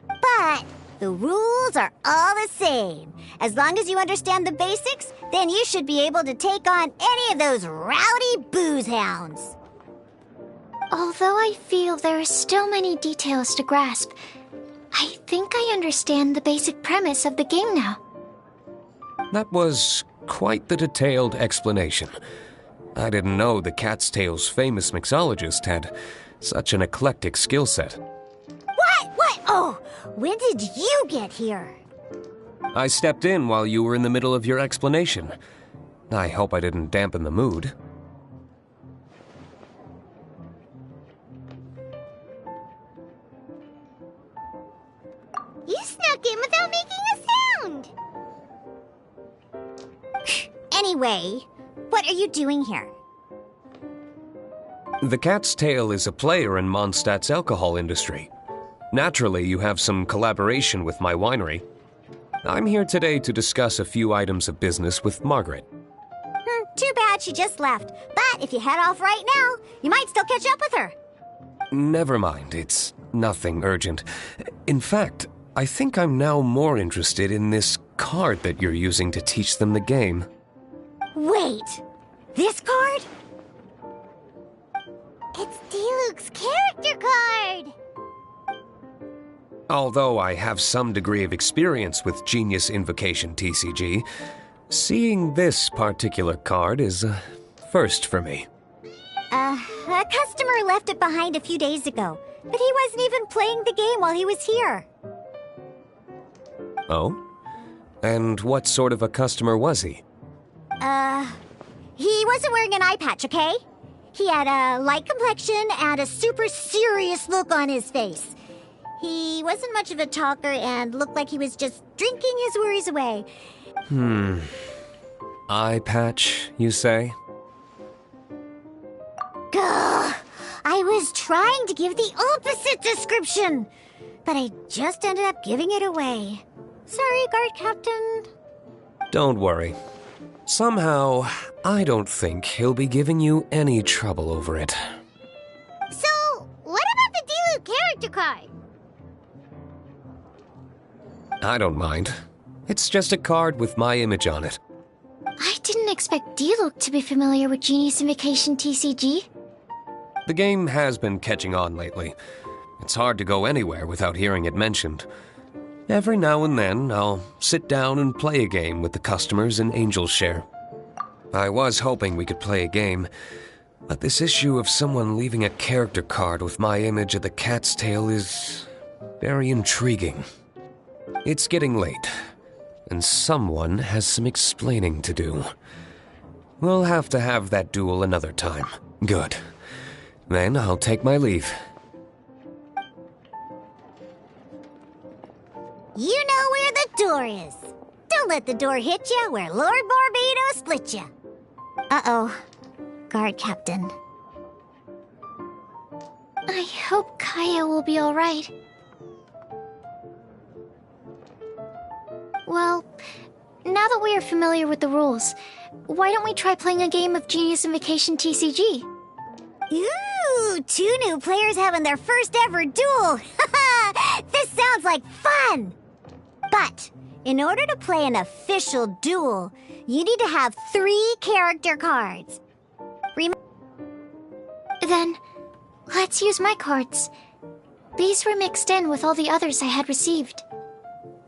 But the rules are all the same. As long as you understand the basics, then you should be able to take on any of those rowdy booze hounds. Although I feel there are still many details to grasp, I think I understand the basic premise of the game now. That was quite the detailed explanation. I didn't know the Cat's Tail's famous mixologist had such an eclectic skill set. What? Oh, when did you get here? I stepped in while you were in the middle of your explanation. I hope I didn't dampen the mood. You snuck in without making a sound! Anyway, what are you doing here? The Cat's Tail is a player in Mondstadt's alcohol industry. Naturally, you have some collaboration with my winery. I'm here today to discuss a few items of business with Margaret. Too bad she just left. But if you head off right now, you might still catch up with her. Never mind, it's nothing urgent. In fact, I think I'm now more interested in this card that you're using to teach them the game. Wait, this card? It's Diluc's character card! Although I have some degree of experience with Genius Invocation TCG, seeing this particular card is a first for me. A customer left it behind a few days ago, but he wasn't even playing the game while he was here. Oh? And what sort of a customer was he? He wasn't wearing an eye patch, okay? He had a light complexion and a super serious look on his face. He wasn't much of a talker and looked like he was just drinking his worries away. Eye patch, you say? Gah! I was trying to give the opposite description, but I just ended up giving it away. Sorry, guard captain. Don't worry. Somehow, I don't think he'll be giving you any trouble over it. So, what about the Diluc character card? I don't mind. It's just a card with my image on it. I didn't expect Diluc to be familiar with Genius Invocation TCG. The game has been catching on lately. It's hard to go anywhere without hearing it mentioned. Every now and then, I'll sit down and play a game with the customers in Angel Share. I was hoping we could play a game, but this issue of someone leaving a character card with my image of the Cat's Tail is very intriguing. It's getting late, and someone has some explaining to do. We'll have to have that duel another time. Good. Then I'll take my leave. You know where the door is. Don't let the door hit you where Lord Barbados split you. Uh-oh. Guard captain. I hope Kaya will be alright. Well, now that we are familiar with the rules, why don't we try playing a game of Genius Invocation TCG? Ooh, 2 new players having their first ever duel. This sounds like fun! But, in order to play an official duel, you need to have 3 character cards. Then, let's use my cards. These were mixed in with all the others I had received.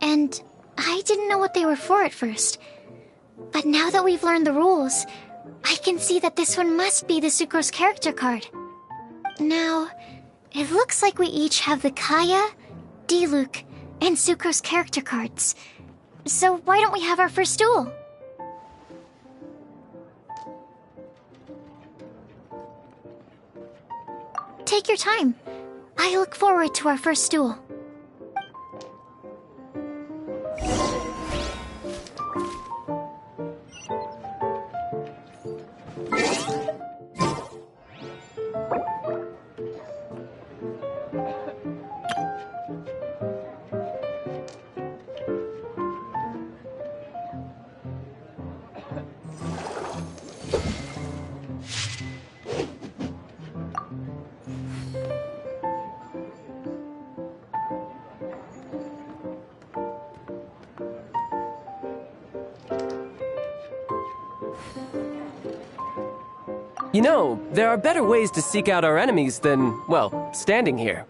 And I didn't know what they were for at first. But now that we've learned the rules, I can see that this one must be the Sucrose character card. Now, it looks like we each have the Kaya, Diluc, and Sucrose character cards. So why don't we have our first duel? Take your time. I look forward to our first duel. You know, there are better ways to seek out our enemies than, well, standing here.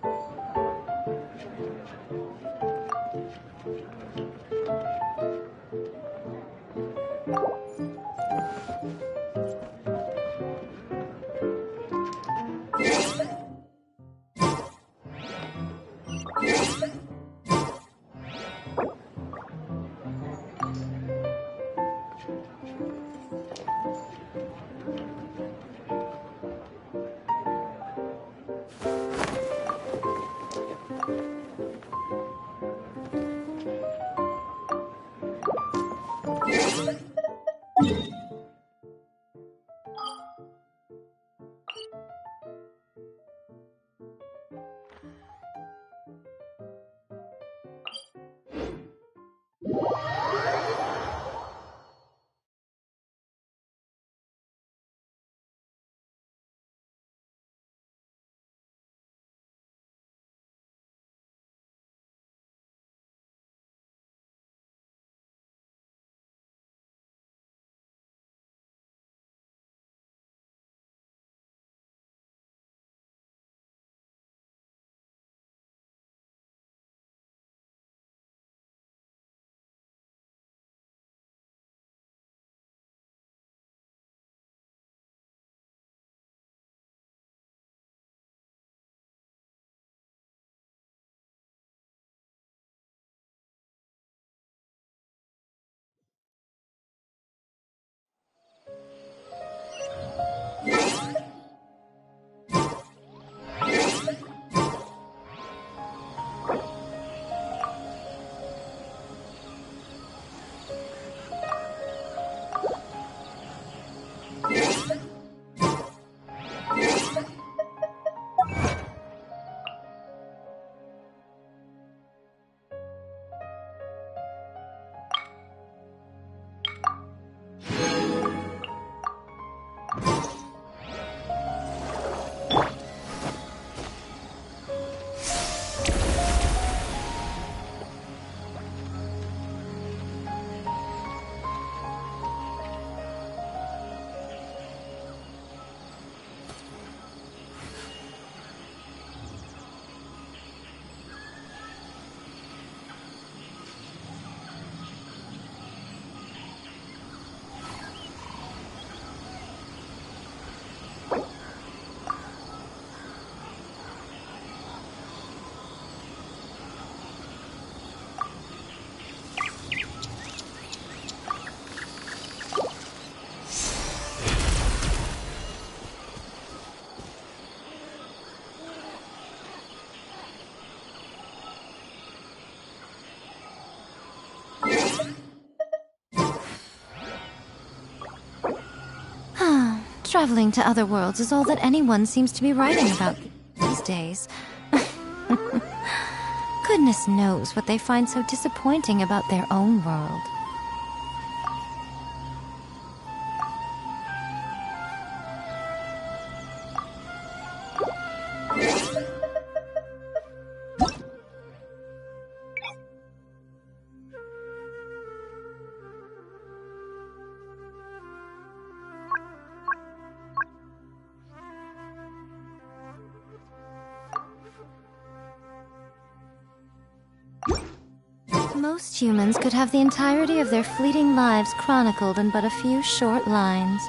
Traveling to other worlds is all that anyone seems to be writing about these days. Goodness knows what they find so disappointing about their own world. Most humans could have the entirety of their fleeting lives chronicled in but a few short lines.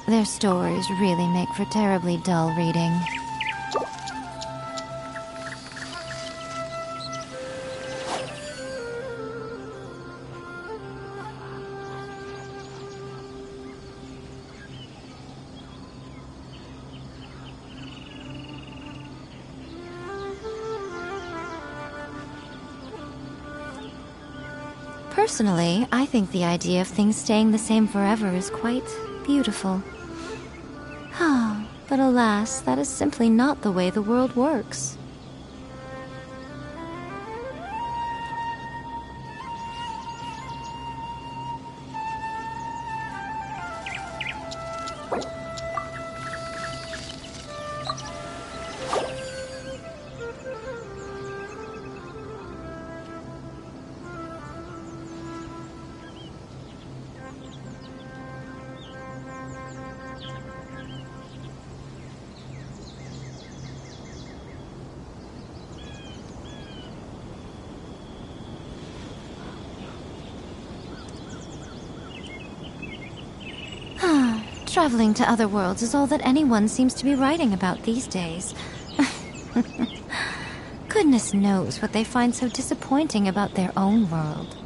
Their stories really make for terribly dull reading. Personally, I think the idea of things staying the same forever is quite beautiful. But alas, that is simply not the way the world works. Traveling to other worlds is all that anyone seems to be writing about these days. Goodness knows what they find so disappointing about their own world.